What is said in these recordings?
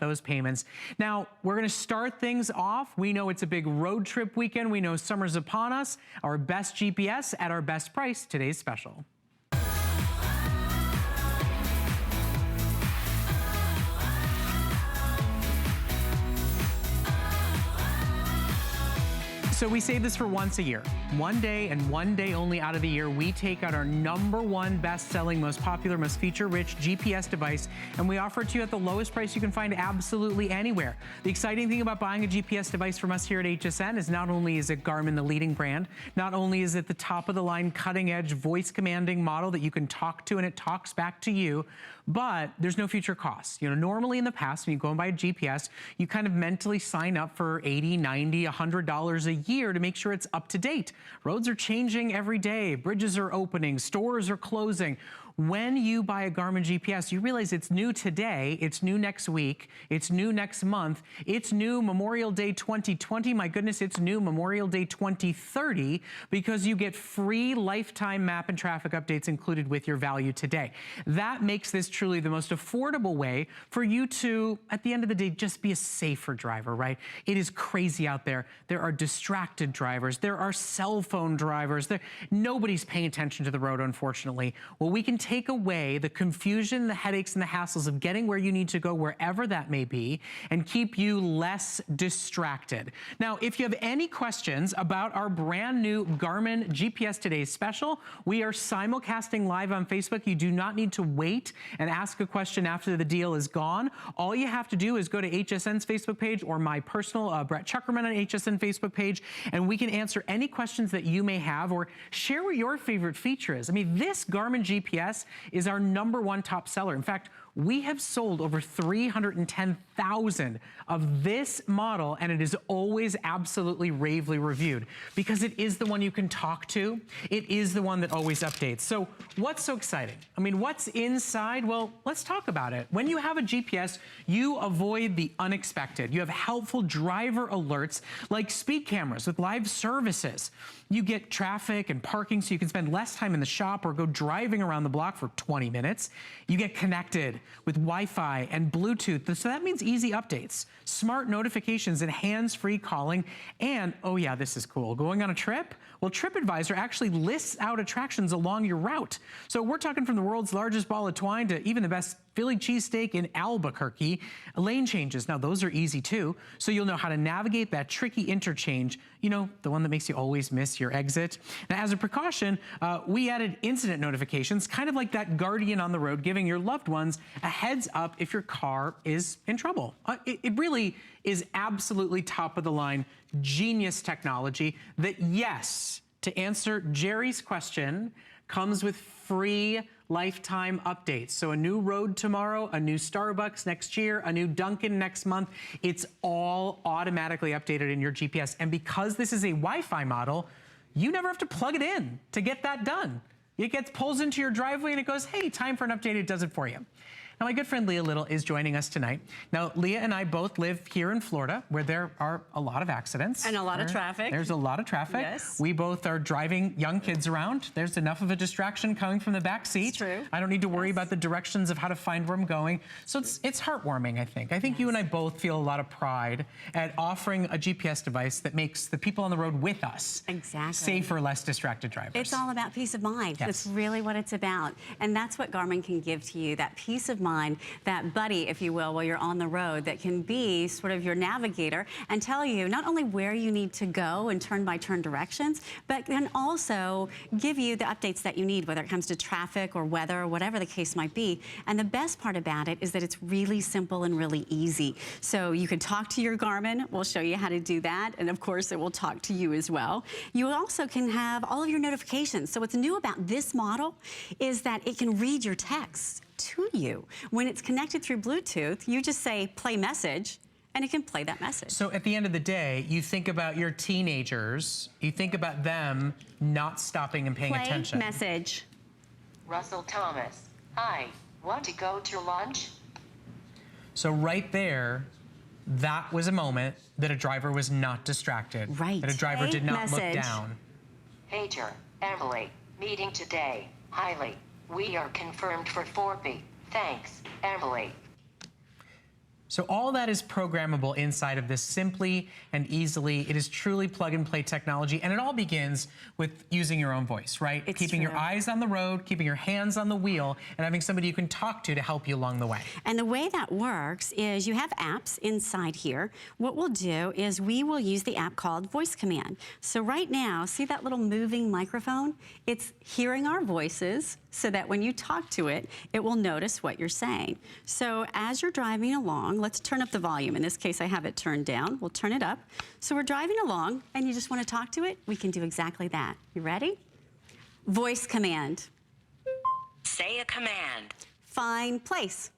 those payments. Now, we're going to start things off. We know it's a big road trip weekend. We know summer's upon us. Our best GPS at our best price. Today's special. So we save this for once a year. One day and one day only out of the year, we take out our #1 best-selling, most popular, most feature-rich GPS device, and we offer it to you at the lowest price you can find absolutely anywhere. The exciting thing about buying a GPS device from us here at HSN is not only is it Garmin, the leading brand, not only is it the top-of-the-line, cutting-edge, voice-commanding model that you can talk to and it talks back to you, but there's no future costs. You know, normally in the past, when you go and buy a GPS, you kind of mentally sign up for $80, $90, $100 a year to make sure it's up to date. Roads are changing every day. Bridges are opening. Stores are closing. When you buy a Garmin GPS, you realize it's new today, it's new next week, it's new next month, it's new Memorial Day 2020. My goodness, it's new Memorial Day 2030 because you get free lifetime map and traffic updates included with your value today. That makes this truly the most affordable way for you to, at the end of the day, just be a safer driver, right? It is crazy out there. There are distracted drivers. There are cell phone drivers. Nobody's paying attention to the road, unfortunately. Well, we can take away the confusion, the headaches, and the hassles of getting where you need to go, wherever that may be, and keep you less distracted. Now, if you have any questions about our brand new Garmin GPS Today's Special, we are simulcasting live on Facebook. You do not need to wait and ask a question after the deal is gone. All you have to do is go to HSN's Facebook page or my personal Brett Chuckerman on HSN Facebook page, and we can answer any questions that you may have or share what your favorite feature is. I mean, this Garmin GPS is our #1 top seller. In fact, we have sold over 310,000 of this model, and it is always absolutely ravely reviewed because it is the one you can talk to. It is the one that always updates. So what's so exciting? I mean, what's inside? Well, let's talk about it. When you have a GPS, you avoid the unexpected. You have helpful driver alerts like speed cameras with live services. You get traffic and parking so you can spend less time in the shop or go driving around the block for 20 minutes. You get connected with Wi-Fi and Bluetooth. So that means easy updates, smart notifications, and hands-free calling. And, oh yeah, this is cool. Going on a trip? Well, TripAdvisor actually lists out attractions along your route. So we're talking from the world's largest ball of twine to even the best Philly cheesesteak in Albuquerque. Lane changes, now those are easy too. So you'll know how to navigate that tricky interchange, you know, the one that makes you always miss your exit. Now, as a precaution, we added incident notifications, kind of like that guardian on the road, giving your loved ones a heads up if your car is in trouble. It really is absolutely top of the line, genius technology that, yes, to answer Jerry's question, comes with free lifetime updates. So a new road tomorrow, a new Starbucks next year, a new Dunkin' next month. It's all automatically updated in your GPS. And because this is a Wi-Fi model, you never have to plug it in to get that done. It pulls into your driveway and it goes, hey, time for an update. It does it for you. Now, my good friend Leah Little is joining us tonight. Now, Leah and I both live here in Florida, where there are a lot of accidents. And a lot of traffic. There's a lot of traffic. Yes. We both are driving young kids around. There's enough of a distraction coming from the back seat. It's true. I don't need to worry about the directions of how to find where I'm going. So it's heartwarming, I think. I think you and I both feel a lot of pride at offering a GPS device that makes the people on the road with us safer, less distracted drivers. It's all about peace of mind. Yes. That's really what it's about. And that's what Garmin can give to you, that peace of mind, that buddy, if you will, while you're on the road that can be sort of your navigator and tell you not only where you need to go in turn-by-turn directions, but can also give you the updates that you need, whether it comes to traffic or weather or whatever the case might be. And the best part about it is that it's really simple and really easy. So you can talk to your Garmin. We'll show you how to do that. And of course, it will talk to you as well. You also can have all of your notifications. So what's new about this model is that it can read your text to you. When it's connected through Bluetooth, you just say play message and it can play that message. So at the end of the day, you think about your teenagers, you think about them not stopping and paying attention. Play message. Russell Thomas, hi, want to go to lunch? So right there, that was a moment that a driver was not distracted. Right. That a driver did not look down. Pager, Emily, meeting today, highly. We are confirmed for 4 p. Thanks, Emily. So all that is programmable inside of this simply and easily. It is truly plug and play technology, and it all begins with using your own voice, right? It's keeping true. your eyes on the road, keeping your hands on the wheel, and having somebody you can talk to help you along the way. And the way that works is you have apps inside here. What we'll do is we will use the app called Voice Command. So right now, see that little moving microphone? It's hearing our voices so that when you talk to it, it will notice what you're saying. So as you're driving along, let's turn up the volume. In this case, I have it turned down. We'll turn it up. So we're driving along and you just want to talk to it, we can do exactly that. You ready? Voice Command. Say a command. Find place.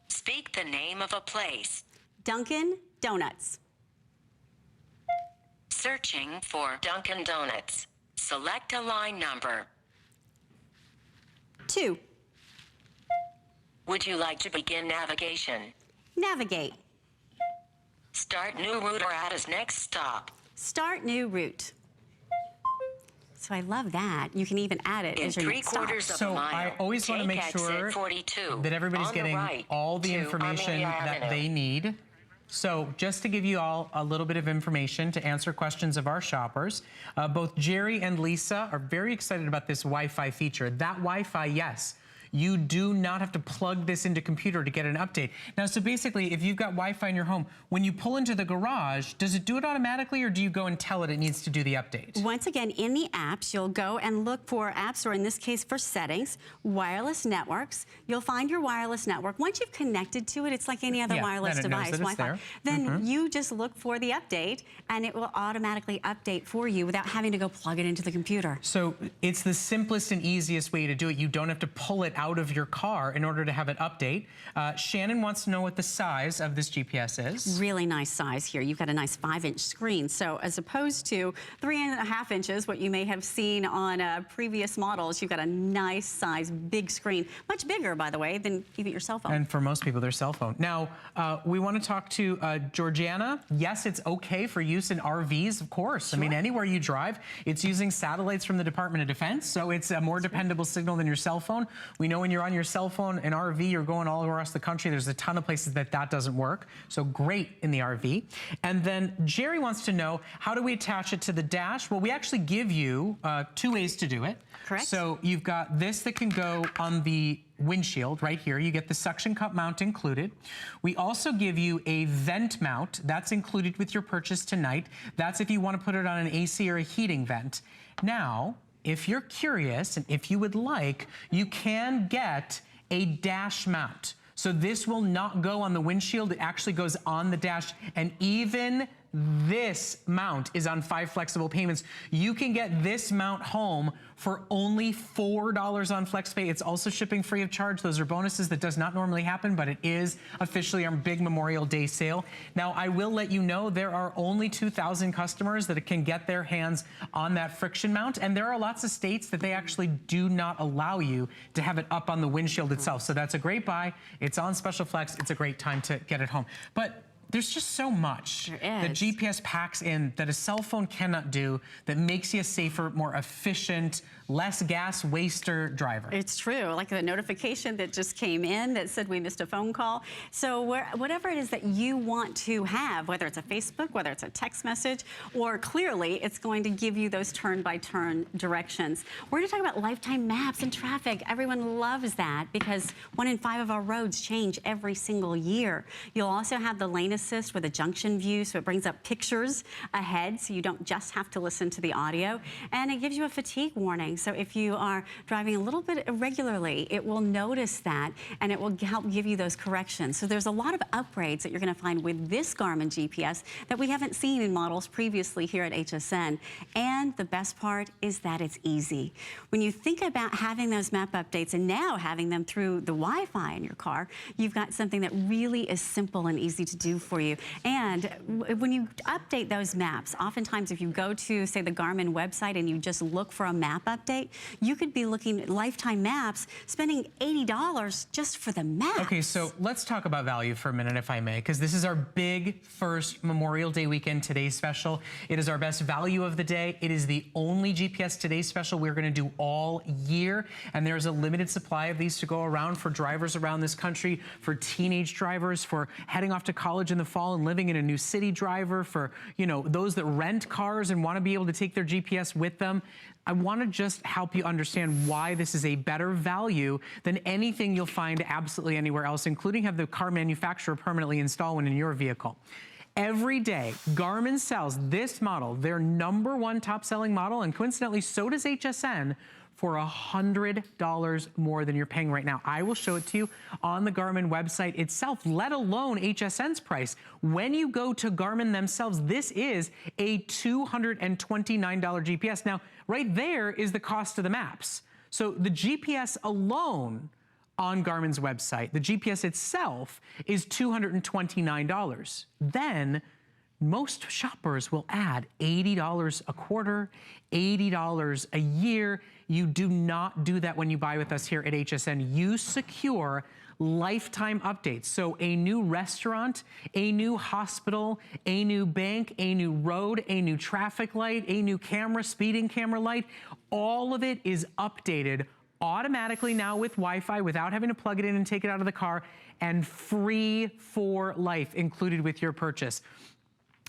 Speak the name of a place. Dunkin' Donuts. Searching for Dunkin' Donuts. Select a line number. 2. Would you like to begin navigation? Navigate. Start new route or add as next stop. Start new route. So I love that. You can even add it In as your next stop. 3/4 of a So mile, I always want to take make exit sure 42 that everybody's on the getting right all the to information Amelia that Avenue. they need. So just to give you all a little bit of information to answer questions of our shoppers, both Jerry and Lisa are very excited about this Wi-Fi feature. That Wi-Fi, yes. You do not have to plug this into computer to get an update. Now, so basically, if you've got Wi-Fi in your home, when you pull into the garage, does it do it automatically or do you go and tell it needs to do the update? Once again, in the apps, you'll go and look for apps, or in this case for settings, wireless networks. You'll find your wireless network. Once you've connected to it, it's like any other Yeah, wireless then it knows device, that it's Wi-Fi. there. Then you just look for the update and it will automatically update for you without having to go plug it into the computer. So it's the simplest and easiest way to do it. You don't have to pull it out of your car in order to have it update. Shannon wants to know what the size of this GPS is. Really nice size here. You've got a nice 5-inch screen. So as opposed to 3.5 inches, what you may have seen on previous models, you've got a nice size, big screen. Much bigger, by the way, than even your cell phone. And for most people, their cell phone. Now, we want to talk to Georgiana. Yes, it's okay for use in RVs, of course. Sure. I mean, anywhere you drive, it's using satellites from the Department of Defense, so it's a more dependable signal than your cell phone. We know when you're on your cell phone, an RV, you're going all across the country, there's a ton of places that doesn't work. So great in the RV. And then Jerry wants to know, how do we attach it to the dash? Well, we actually give you 2 ways to do it. Correct. So you've got this that can go on the windshield right here. You get the suction cup mount included. We also give you a vent mount. That's included with your purchase tonight. That's if you want to put it on an AC or a heating vent. Now, if you're curious and if you would like, you can get a dash mount. So this will not go on the windshield. It actually goes on the dash, and even this mount is on 5 flexible payments. You can get this mount home for only $4 on FlexPay. It's also shipping free of charge. Those are bonuses that does not normally happen, but it is officially our big Memorial Day sale. Now, I will let you know there are only 2,000 customers that can get their hands on that friction mount, and there are lots of states that they actually do not allow you to have it up on the windshield itself. So that's a great buy. It's on Special Flex. It's a great time to get it home. But there's just so much that GPS packs in that a cell phone cannot do that makes you a safer, more efficient, less gas waster driver. It's true, like the notification that just came in that said we missed a phone call. So whatever it is that you want to have, whether it's a Facebook, whether it's a text message, or clearly it's going to give you those turn-by-turn directions. We're going to talk about lifetime maps and traffic. Everyone loves that because 1 in 5 of our roads change every single year. You'll also have the lane assist with a junction view, so it brings up pictures ahead so you don't just have to listen to the audio. And it gives you a fatigue warning. So if you are driving a little bit irregularly, it will notice that and it will help give you those corrections. So there's a lot of upgrades that you're going to find with this Garmin GPS that we haven't seen in models previously here at HSN. And the best part is that it's easy. When you think about having those map updates and now having them through the Wi-Fi in your car, you've got something that really is simple and easy to do for you. And when you update those maps, oftentimes if you go to, say, the Garmin website and you just look for a map update, you could be looking at lifetime maps, spending $80 just for the maps. Okay, so let's talk about value for a minute, if I may, because this is our big first Memorial Day weekend Today special. It is our best value of the day. It is the only GPS Today special we're going to do all year, and there's a limited supply of these to go around for drivers around this country, for teenage drivers, for heading off to college in the fall and living in a new city driver, for, you know, those that rent cars and want to be able to take their GPS with them. I want to just help you understand why this is a better value than anything you'll find absolutely anywhere else, including have the car manufacturer permanently install one in your vehicle. Every day, Garmin sells this model, their #1 top-selling model, and coincidentally, so does HSN, for $100 more than you're paying right now. I will show it to you on the Garmin website itself, let alone HSN's price. When you go to Garmin themselves, this is a $229 GPS. Now, right there is the cost of the maps. So the GPS alone on Garmin's website, the GPS itself is $229. Then most shoppers will add $80 a quarter, $80 a year. You do not do that when you buy with us here at HSN. You secure lifetime updates. So a new restaurant, a new hospital, a new bank, a new road, a new traffic light, a new camera, speeding camera light, all of it is updated automatically now with Wi-Fi without having to plug it in and take it out of the car, and free for life included with your purchase.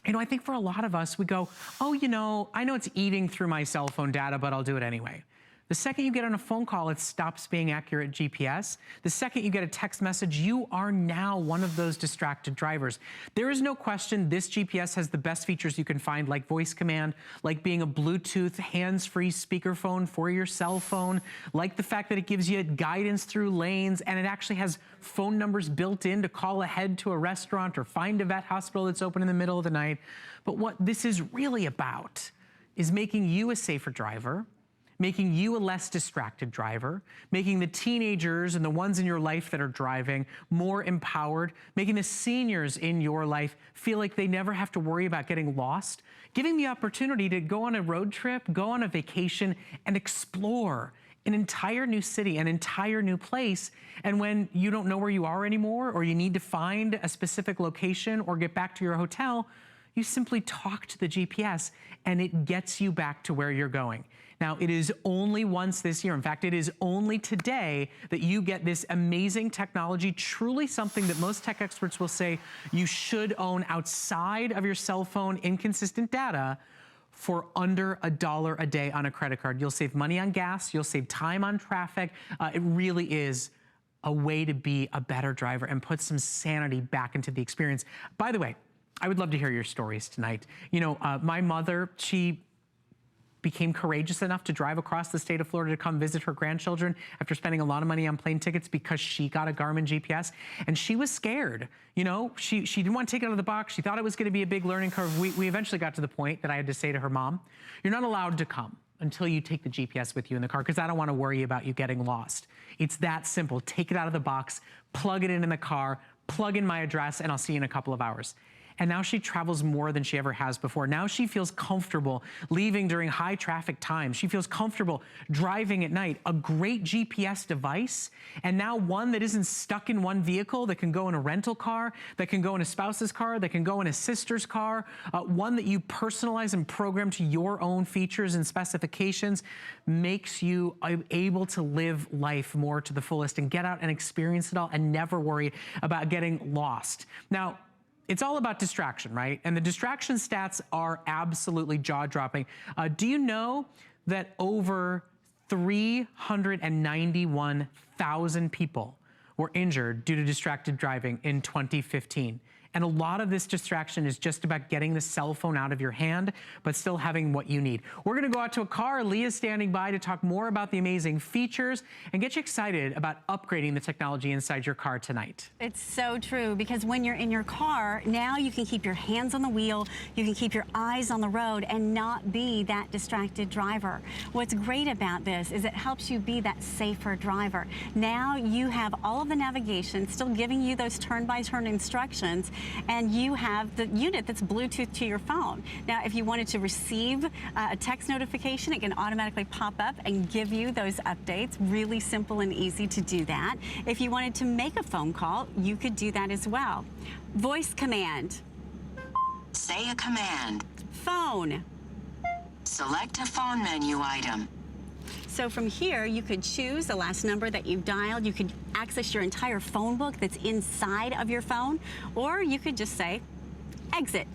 You know, I think for a lot of us, we go, oh, you know, I know it's eating through my cell phone data, but I'll do it anyway. The second you get on a phone call, it stops being accurate GPS. The second you get a text message, you are now one of those distracted drivers. There is no question this GPS has the best features you can find, like voice command, like being a Bluetooth hands-free speakerphone for your cell phone, like the fact that it gives you guidance through lanes, and it actually has phone numbers built in to call ahead to a restaurant or find a vet hospital that's open in the middle of the night. But what this is really about is making you a safer driver, making you a less distracted driver, making the teenagers and the ones in your life that are driving more empowered, making the seniors in your life feel like they never have to worry about getting lost, giving the opportunity to go on a road trip, go on a vacation, and explore an entire new city, an entire new place. And when you don't know where you are anymore, or you need to find a specific location or get back to your hotel, you simply talk to the GPS and it gets you back to where you're going. Now, it is only once this year. In fact, it is only today that you get this amazing technology, truly something that most tech experts will say you should own outside of your cell phone inconsistent data, for under $1 a day on a credit card. You'll save money on gas, you'll save time on traffic. It really is a way to be a better driver and put some sanity back into the experience. By the way, I would love to hear your stories tonight. You know, my mother, she became courageous enough to drive across the state of Florida to come visit her grandchildren after spending a lot of money on plane tickets because she got a Garmin GPS, and she was scared. You know, she didn't want to take it out of the box. She thought it was going to be a big learning curve. We eventually got to the point that I had to say to her, Mom, you're not allowed to come until you take the GPS with you in the car, because I don't want to worry about you getting lost. It's that simple. Take it out of the box, plug it in the car, plug in my address, and I'll see you in a couple of hours. And now she travels more than she ever has before. Now she feels comfortable leaving during high traffic times. She feels comfortable driving at night. A great GPS device, and now one that isn't stuck in one vehicle, that can go in a rental car, that can go in a spouse's car, that can go in a sister's car, one that you personalize and program to your own features and specifications, makes you able to live life more to the fullest and get out and experience it all and never worry about getting lost. Now, it's all about distraction, right? And the distraction stats are absolutely jaw-dropping. Do you know that over 391,000 people were injured due to distracted driving in 2015? And a lot of this distraction is just about getting the cell phone out of your hand, but still having what you need. We're gonna go out to a car. Leah's standing by to talk more about the amazing features and get you excited about upgrading the technology inside your car tonight. It's so true, because when you're in your car, now you can keep your hands on the wheel, you can keep your eyes on the road and not be that distracted driver. What's great about this is it helps you be that safer driver. Now you have all of the navigation still giving you those turn-by-turn instructions, and you have the unit that's Bluetooth to your phone. Now, if you wanted to receive a text notification, it can automatically pop up and give you those updates. Really simple and easy to do that. If you wanted to make a phone call, you could do that as well. Voice command. Say a command. Phone. Select a phone menu item. So from here, you could choose the last number that you've dialed. You could access your entire phone book that's inside of your phone, or you could just say, exit.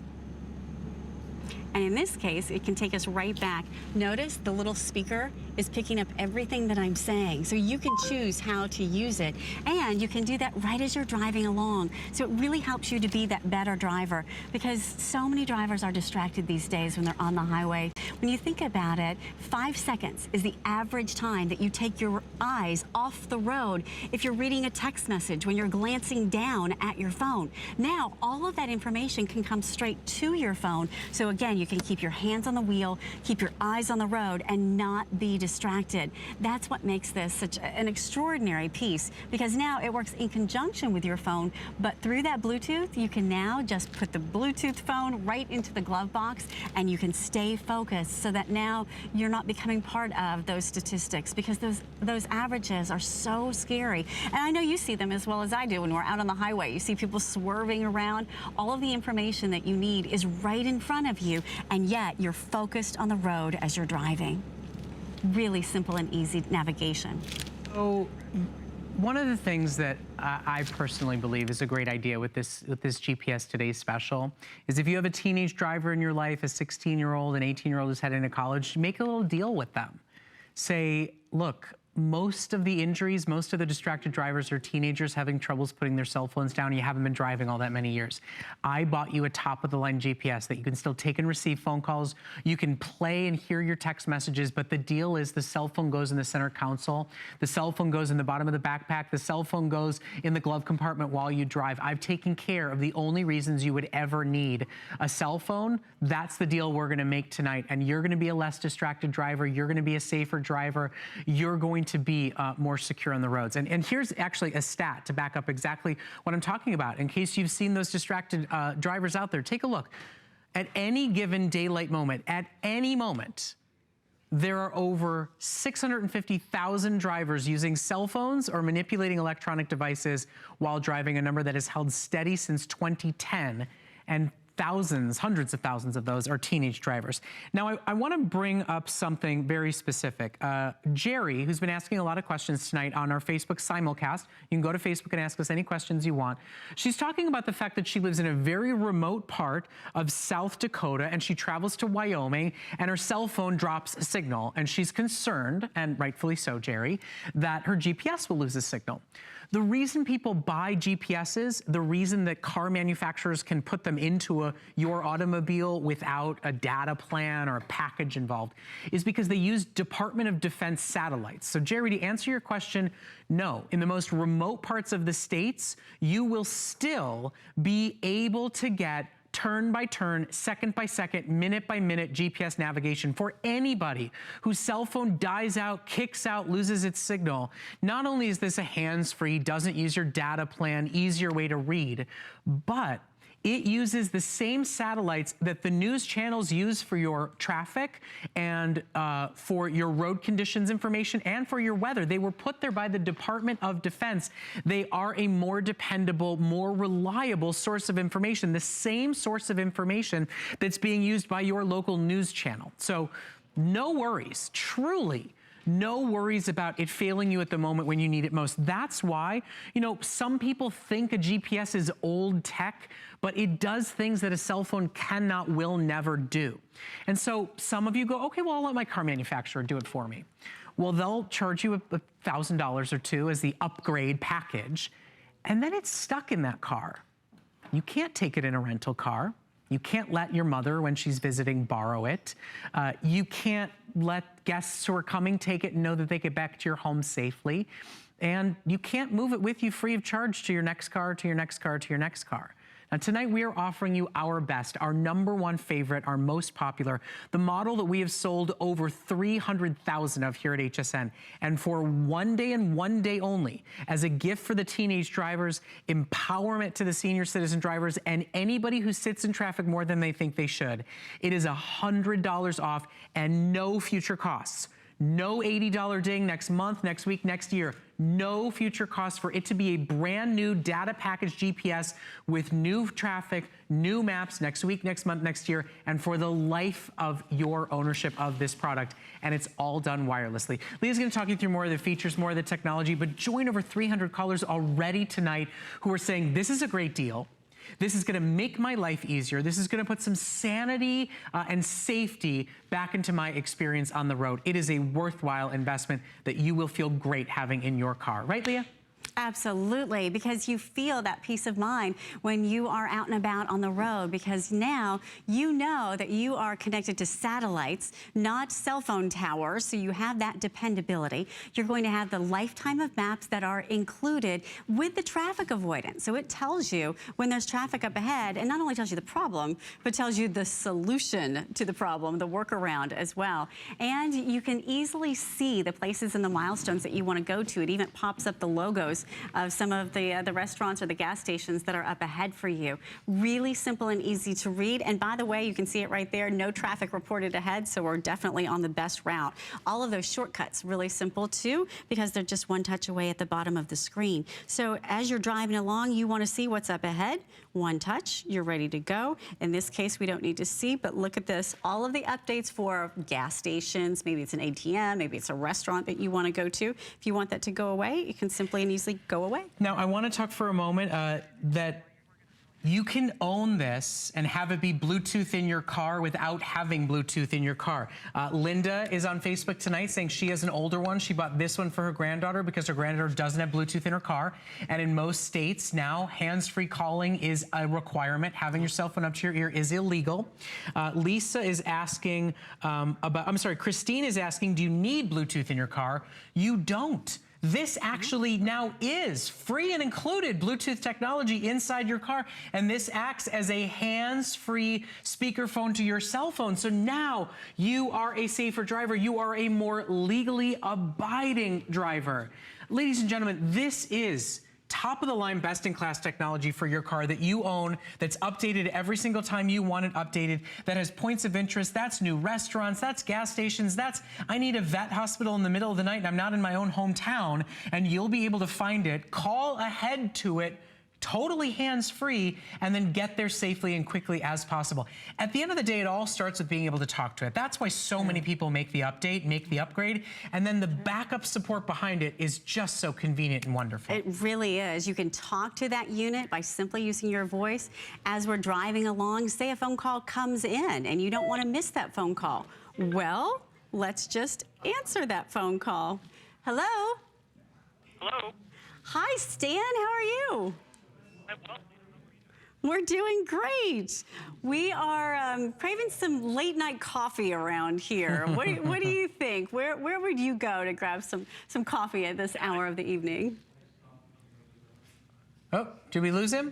And in this case, it can take us right back. Notice the little speaker is picking up everything that I'm saying. So you can choose how to use it. And you can do that right as you're driving along. So it really helps you to be that better driver, because so many drivers are distracted these days when they're on the highway. When you think about it, 5 seconds is the average time that you take your eyes off the road if you're reading a text message, when you're glancing down at your phone. Now, all of that information can come straight to your phone. So again, you can keep your hands on the wheel, keep your eyes on the road, and not be distracted. That's what makes this such an extraordinary piece, because now it works in conjunction with your phone, but through that Bluetooth, you can now just put the Bluetooth phone right into the glove box, and you can stay focused so that now you're not becoming part of those statistics, because those averages are so scary. And I know you see them as well as I do when we're out on the highway. You see people swerving around. All of the information that you need is right in front of you, and yet you're focused on the road as you're driving. Really simple and easy navigation. So one of the things that I personally believe is a great idea with this GPS Today special is if you have a teenage driver in your life, a 16-year-old, an 18-year-old who's heading to college, make a little deal with them. Say, look, most of the injuries, most of the distracted drivers are teenagers having troubles putting their cell phones down. You haven't been driving all that many years. I bought you a top-of-the-line GPS that you can still take and receive phone calls. You can play and hear your text messages, but the deal is the cell phone goes in the center console. The cell phone goes in the bottom of the backpack. The cell phone goes in the glove compartment while you drive. I've taken care of the only reasons you would ever need a cell phone. That's the deal we're gonna make tonight, and you're gonna be a less distracted driver. You're gonna be a safer driver. You're going to be more secure on the roads. And here's actually a stat to back up exactly what I'm talking about. In case you've seen those distracted drivers out there, take a look. At any given daylight moment, at any moment, there are over 650,000 drivers using cell phones or manipulating electronic devices while driving, a number that has held steady since 2010. And thousands, hundreds of thousands of those are teenage drivers. Now, I want to bring up something very specific. Jerry, who's been asking a lot of questions tonight on our Facebook simulcast, you can go to Facebook and ask us any questions you want. She's talking about the fact that she lives in a very remote part of South Dakota, and she travels to Wyoming, and her cell phone drops a signal, and she's concerned, and rightfully so, Jerry, that her GPS will lose a signal. The reason people buy GPSs, the reason that car manufacturers can put them into your automobile without a data plan or a package involved, is because they use Department of Defense satellites. So Jerry, to answer your question, no. In the most remote parts of the states, you will still be able to get turn by turn, second by second, minute by minute GPS navigation for anybody whose cell phone dies out, kicks out, loses its signal. Not only is this a hands-free, doesn't use your data plan, easier way to read, but it uses the same satellites that the news channels use for your traffic and for your road conditions information and for your weather. They were put there by the Department of Defense. They are a more dependable, more reliable source of information, the same source of information that's being used by your local news channel. So no worries, truly. No worries about it failing you at the moment when you need it most. That's why, you know, some people think a GPS is old tech, but it does things that a cell phone cannot, will never do. And so some of you go, okay, well, I'll let my car manufacturer do it for me. Well, they'll charge you $1,000 or two as the upgrade package, and then it's stuck in that car. You can't take it in a rental car. You can't let your mother, when she's visiting, borrow it. You can't let guests who are coming take it and know that they get back to your home safely. And you can't move it with you free of charge to your next car, to your next car, to your next car. Now tonight we are offering you our best, our #1 favorite, our most popular, the model that we have sold over 300,000 of here at HSN. And for one day and one day only, as a gift for the teenage drivers, empowerment to the senior citizen drivers, and anybody who sits in traffic more than they think they should, it is $100 off and no future costs. No $80 ding next month, next week, next year. No future costs for it to be a brand new data package GPS with new traffic, new maps next week, next month, next year, and for the life of your ownership of this product. And it's all done wirelessly. Leah's gonna talk you through more of the features, more of the technology, but join over 300 callers already tonight who are saying, this is a great deal. This is gonna make my life easier. This is gonna put some sanity and safety back into my experience on the road. It is a worthwhile investment that you will feel great having in your car. Right, Leah? Absolutely, because you feel that peace of mind when you are out and about on the road, because now you know that you are connected to satellites, not cell phone towers, so you have that dependability. You're going to have the lifetime of maps that are included with the traffic avoidance. So it tells you when there's traffic up ahead, and not only tells you the problem, but tells you the solution to the problem, the workaround as well. And you can easily see the places and the milestones that you want to go to. It even pops up the logos of some of the restaurants or the gas stations that are up ahead for you. Really simple and easy to read. And by the way, you can see it right there, no traffic reported ahead, so we're definitely on the best route. All of those shortcuts, really simple too, because they're just one touch away at the bottom of the screen. So as you're driving along, you want to see what's up ahead. One touch, you're ready to go. In this case, we don't need to see, but look at this. All of the updates for gas stations, maybe it's an ATM, maybe it's a restaurant that you want to go to. If you want that to go away, you can simply and easily go away. Now, I want to talk for a moment that you can own this and have it be Bluetooth in your car without having Bluetooth in your car. Linda is on Facebook tonight saying she has an older one. She bought this one for her granddaughter because her granddaughter doesn't have Bluetooth in her car. And in most states now, hands-free calling is a requirement. Having your cell phone up to your ear is illegal. Lisa is asking Christine is asking, do you need Bluetooth in your car? You don't. This actually now is free and included Bluetooth technology inside your car, and this acts as a hands-free speakerphone to your cell phone. So now you are a safer driver. You are a more legally abiding driver. Ladies and gentlemen, this is top-of-the-line, best-in-class technology for your car that you own, that's updated every single time you want it updated, that has points of interest. That's new restaurants, that's gas stations, that's I need a vet hospital in the middle of the night and I'm not in my own hometown, and you'll be able to find it, call ahead to it, totally hands-free, and then get there safely and quickly as possible. At the end of the day, it all starts with being able to talk to it. That's why so many people make the update, make the upgrade, and then the backup support behind it is just so convenient and wonderful. It really is. You can talk to that unit by simply using your voice. As we're driving along, say a phone call comes in and you don't want to miss that phone call. Well, let's just answer that phone call. Hello? Hello. Hi, Stan. How are you? We're doing great. We are craving some late night coffee around here. What do you think? Where would you go to grab some coffee at this hour of the evening? Oh, did we lose him?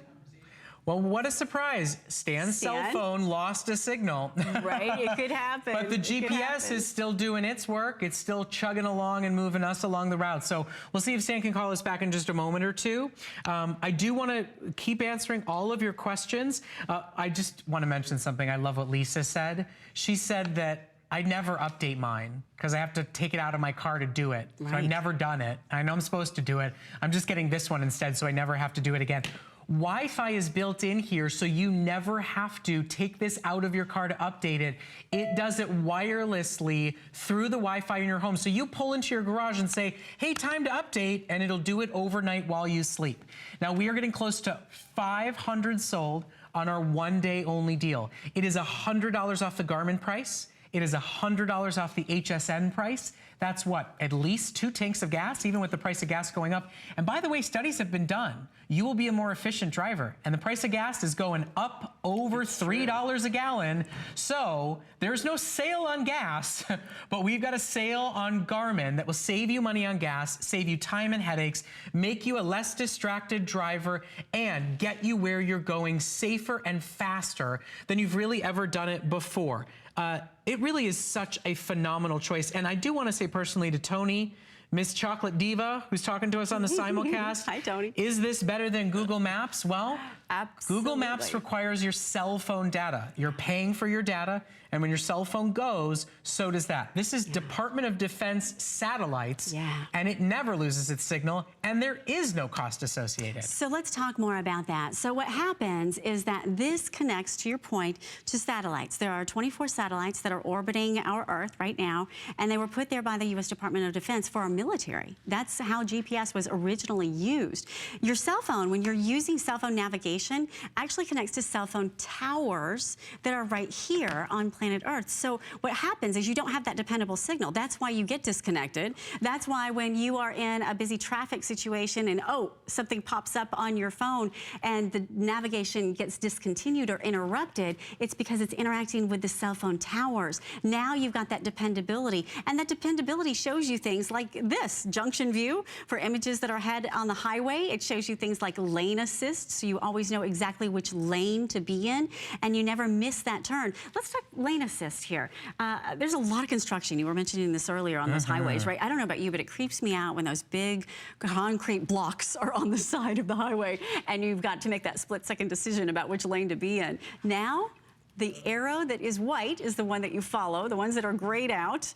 Well, what a surprise. Stan's cell phone lost a signal. Right, it could happen. But the GPS is still doing its work. It's still chugging along and moving us along the route. So we'll see if Stan can call us back in just a moment or two. I do want to keep answering all of your questions. I just want to mention something. I love what Lisa said. She said that I never update mine because I have to take it out of my car to do it. Right. So I've never done it. I know I'm supposed to do it. I'm just getting this one instead, so I never have to do it again. Wi-Fi is built in here, so you never have to take this out of your car to update it. It does it wirelessly through the Wi-Fi in your home. So you pull into your garage and say, hey, time to update, and it'll do it overnight while you sleep. Now, we are getting close to 500 sold on our one-day only deal. It is $100 off the Garmin price, It is $100 off the HSN price. That's what, at least 2 tanks of gas, even with the price of gas going up. And by the way, studies have been done. You will be a more efficient driver. And the price of gas is going up over $3 a gallon. So there's no sale on gas, but we've got a sale on Garmin that will save you money on gas, save you time and headaches, make you a less distracted driver, and get you where you're going safer and faster than you've really ever done it before. It really is such a phenomenal choice. And I do want to say personally to Tony, Miss Chocolate Diva, who's talking to us on the simulcast. Hi, Tony. Is this better than Google Maps? Well, absolutely. Google Maps requires your cell phone data. You're paying for your data, and when your cell phone goes, so does that. This is Department of Defense satellites, and it never loses its signal, and there is no cost associated. So let's talk more about that. So what happens is that this connects, to your point, to satellites. There are 24 satellites that are orbiting our Earth right now, and they were put there by the U.S. Department of Defense for our military. That's how GPS was originally used. Your cell phone, when you're using cell phone navigation, actually connects to cell phone towers that are right here on planet Earth. So what happens is you don't have that dependable signal. That's why you get disconnected. That's why when you are in a busy traffic situation and, oh, something pops up on your phone and the navigation gets discontinued or interrupted, it's because it's interacting with the cell phone towers. Now you've got that dependability, and that dependability shows you things like this, junction view for images that are ahead on the highway. It shows you things like lane assist, so you always know exactly which lane to be in, and you never miss that turn. Let's talk lane assist here. There's a lot of construction. You were mentioning this earlier on those highways, right? I don't know about you, but it creeps me out when those big concrete blocks are on the side of the highway, and you've got to make that split-second decision about which lane to be in. Now, the arrow that is white is the one that you follow. The ones that are grayed out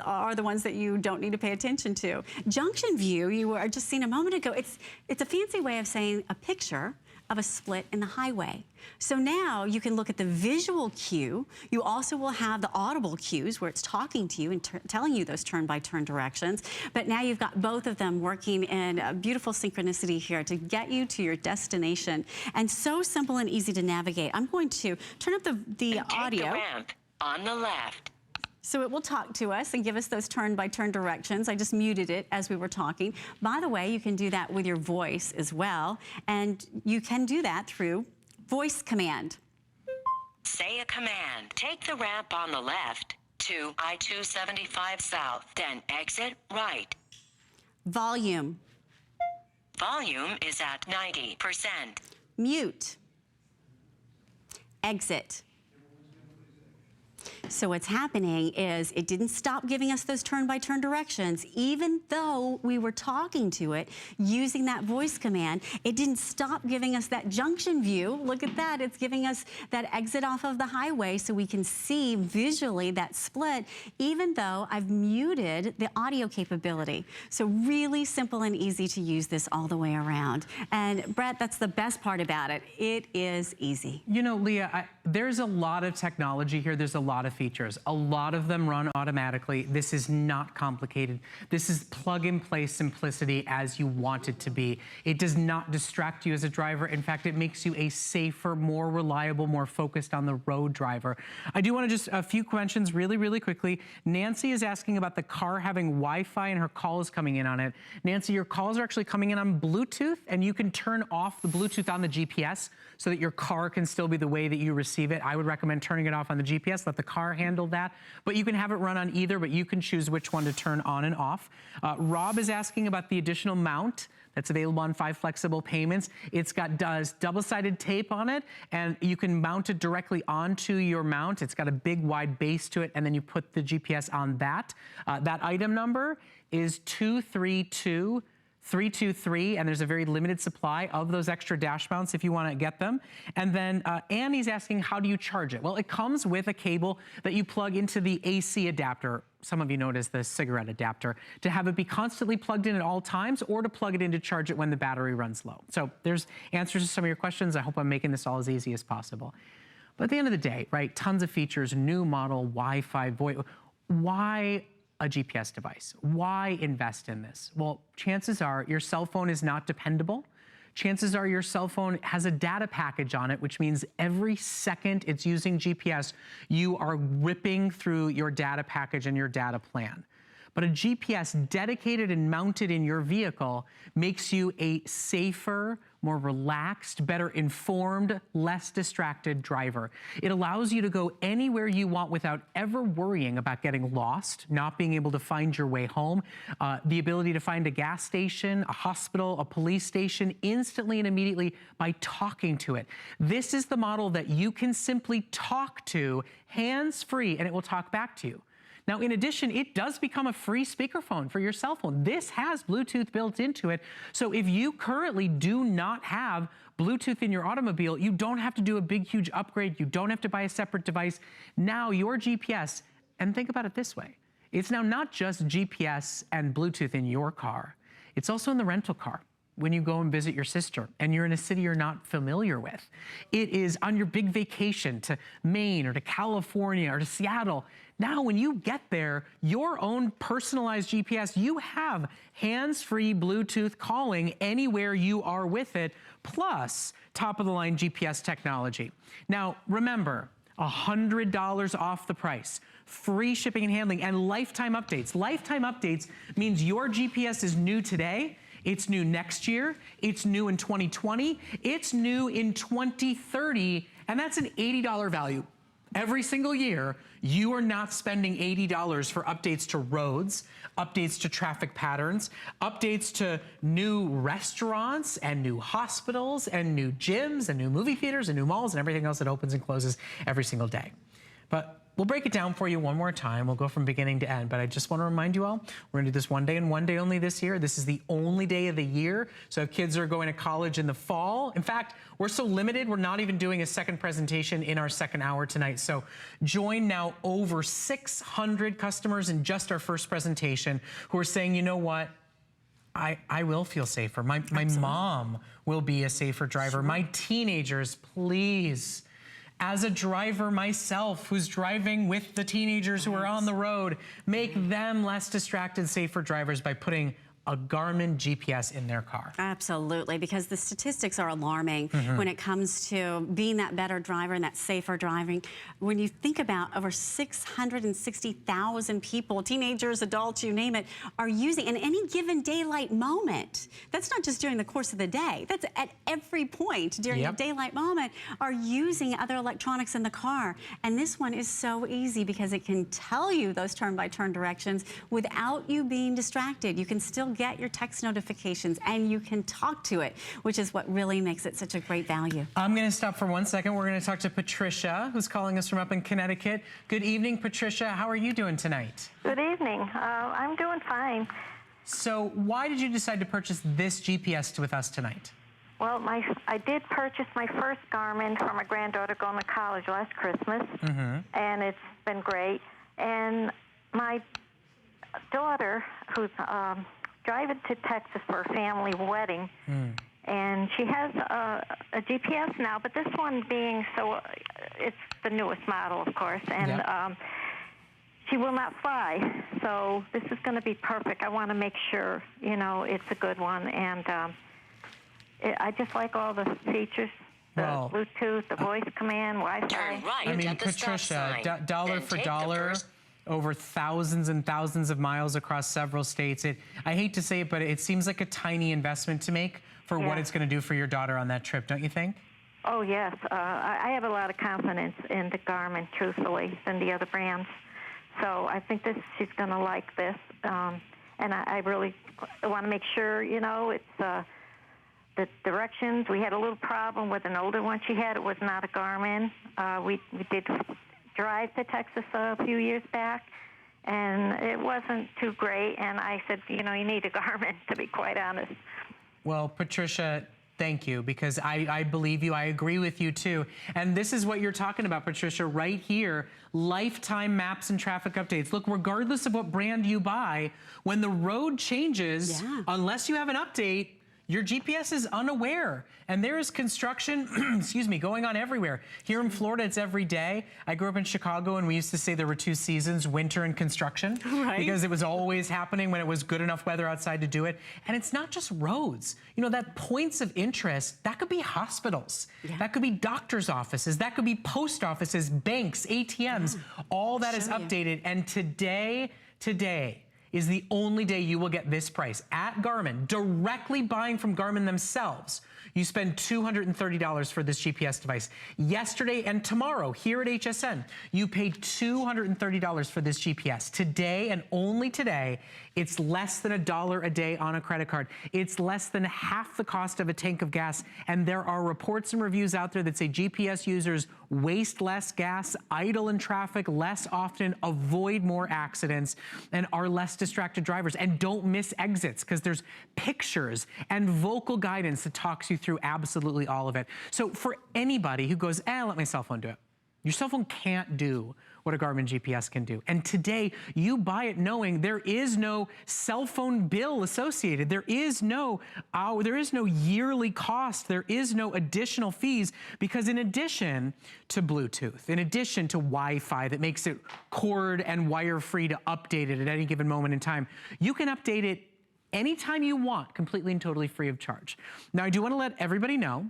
are the ones that you don't need to pay attention to. Junction view, you were just seeing a moment ago, it's a fancy way of saying a picture of a split in the highway. So now you can look at the visual cue. You also will have the audible cues where it's talking to you and telling you those turn-by-turn directions. But now you've got both of them working in a beautiful synchronicity here to get you to your destination. And so simple and easy to navigate. I'm going to turn up the audio. Take the ramp on the left. So it will talk to us and give us those turn-by-turn directions. I just muted it as we were talking. By the way, you can do that with your voice as well. And you can do that through voice command. Say a command. Take the ramp on the left to I-275 South, then exit right. Volume. Volume is at 90%. Mute. Exit. So what's happening is it didn't stop giving us those turn-by-turn directions, even though we were talking to it using that voice command. It didn't stop giving us that junction view. Look at that. It's giving us that exit off of the highway so we can see visually that split, even though I've muted the audio capability. So really simple and easy to use this all the way around. And Brett, that's the best part about it. It is easy. You know, Leah, there's a lot of technology here. There's a lot of features. A lot of them run automatically. This is not complicated. This is plug-and-play simplicity as you want it to be. It does not distract you as a driver. In fact, it makes you a safer, more reliable, more focused on the road driver. I do want to just a few questions really, really quickly. Nancy is asking about the car having Wi-Fi and her call is coming in on it. Nancy, your calls are actually coming in on Bluetooth, and you can turn off the Bluetooth on the GPS so that your car can still be the way that you receive it. I would recommend turning it off on the GPS, let the car handle that, but you can have it run on either, but you can choose which one to turn on and off. Rob is asking about the additional mount that's available on 5 flexible payments. It's got double-sided tape on it, and you can mount it directly onto your mount. It's got a big wide base to it, and then you put the GPS on that. That item number is 232323, and there's a very limited supply of those extra dash mounts if you want to get them. And then Annie's asking, how do you charge it? Well, it comes with a cable that you plug into the AC adapter. Some of you know it as the cigarette adapter, to have it be constantly plugged in at all times, or to plug it in to charge it when the battery runs low. So there's answers to some of your questions. I hope I'm making this all as easy as possible. But at the end of the day, right, tons of features, new model, Wi-Fi, voice. Why a GPS device? Why invest in this? Well, chances are your cell phone is not dependable. chances are your cell phone has a data package on it, which means every second it's using GPS, you are ripping through your data package and your data plan. But a GPS dedicated and mounted in your vehicle makes you a safer, more relaxed, better informed, less distracted driver. It allows you to go anywhere you want without ever worrying about getting lost, not being able to find your way home, the ability to find a gas station, a hospital, a police station instantly and immediately by talking to it. This is the model that you can simply talk to hands-free and it will talk back to you. Now, in addition, it does become a free speakerphone for your cell phone. This has Bluetooth built into it. So if you currently do not have Bluetooth in your automobile, you don't have to do a big, huge upgrade. You don't have to buy a separate device. Now your GPS, and think about it this way, it's now not just GPS and Bluetooth in your car. It's also in the rental car when you go and visit your sister and you're in a city you're not familiar with. It is on your big vacation to Maine or to California or to Seattle. Now, when you get there, your own personalized GPS, you have hands-free Bluetooth calling anywhere you are with it, plus top-of-the-line GPS technology. Now, remember, $100 off the price, free shipping and handling, and lifetime updates. Lifetime updates means your GPS is new today, it's new next year, it's new in 2020, it's new in 2030, and that's an $80 value. Every single year, you are not spending $80 for updates to roads, updates to traffic patterns, updates to new restaurants and new hospitals and new gyms and new movie theaters and new malls and everything else that opens and closes every single day. But we'll break it down for you one more time. We'll go from beginning to end, but I just want to remind you all, we're gonna do this one day and one day only this year. This is the only day of the year. So if kids are going to college in the fall, in fact, we're so limited, we're not even doing a second presentation in our second hour tonight. So join now over 600 customers in just our first presentation who are saying, you know what? I will feel safer. My mom will be a safer driver. Sure. My teenagers, please. As a driver myself who's driving with the teenagers who are on the road, make them less distracted, safer drivers by putting a Garmin GPS in their car. Absolutely, because the statistics are alarming when it comes to being that better driver and that safer driving. When you think about over 660,000 people, teenagers, adults, you name it, are using in any given daylight moment. That's not just during the course of the day. That's at every point during the daylight moment are using other electronics in the car. And this one is so easy because it can tell you those turn-by-turn directions without you being distracted. You can still get your text notifications and you can talk to it, which is what really makes it such a great value. I'm going to stop for 1 second. We're going to talk to Patricia, who's calling us from up in Connecticut. Good evening, Patricia. How are you doing tonight? Good evening. I'm doing fine. So why did you decide to purchase this GPS with us tonight? Well, I did purchase my first Garmin for my granddaughter going to college last Christmas, and it's been great. And my daughter, who's driving to Texas for a family wedding, and she has a GPS now, but this one being it's the newest model, of course, and she will not fly. So this is going to be perfect. I want to make sure, you know, it's a good one, and I just like all the features. The Bluetooth, the voice command, Wi-Fi. Turn right I mean, at the Patricia, stop sign. dollar for dollar, over thousands and thousands of miles across several states. I hate to say it, but it seems like a tiny investment to make for what it's going to do for your daughter on that trip, don't you think? Oh, yes. I have a lot of confidence in the Garmin, truthfully, than the other brands. So I think she's going to like this. And I really want to make sure, you know, it's the directions. We had a little problem with an older one she had. It was not a Garmin. We did drive to Texas a few years back, and it wasn't too great. And I said, you know, you need a Garmin, to be quite honest. Well, Patricia, thank you, because I believe you. I agree with you, too. And this is what you're talking about, Patricia, right here. Lifetime maps and traffic updates. Look, regardless of what brand you buy, when the road changes, unless you have an update, your GPS is unaware. And there is construction, excuse me, going on everywhere. Here in Florida, it's every day. I grew up in Chicago, and we used to say there were 2 seasons, winter and construction. Right. Because it was always happening when it was good enough weather outside to do it. And it's not just roads. You know, that points of interest, that could be hospitals. Yeah. That could be doctor's offices. That could be post offices, banks, ATMs. All that is updated. And today is the only day you will get this price at Garmin, directly buying from Garmin themselves. You spend $230 for this GPS device. Yesterday and tomorrow, here at HSN, you paid $230 for this GPS. Today, and only today, it's less than $1 a day on a credit card. It's less than half the cost of a tank of gas. And there are reports and reviews out there that say GPS users waste less gas, idle in traffic less often, avoid more accidents, and are less distracted drivers. And don't miss exits, because there's pictures and vocal guidance that talks you through absolutely all of it. So for anybody who goes, let my cell phone do it. Your cell phone can't do what a Garmin GPS can do. And today, you buy it knowing there is no cell phone bill associated. There is no yearly cost. There is no additional fees, because in addition to Bluetooth, in addition to Wi-Fi that makes it cord and wire-free to update it at any given moment in time, you can update it anytime you want, completely and totally free of charge. Now, I do want to let everybody know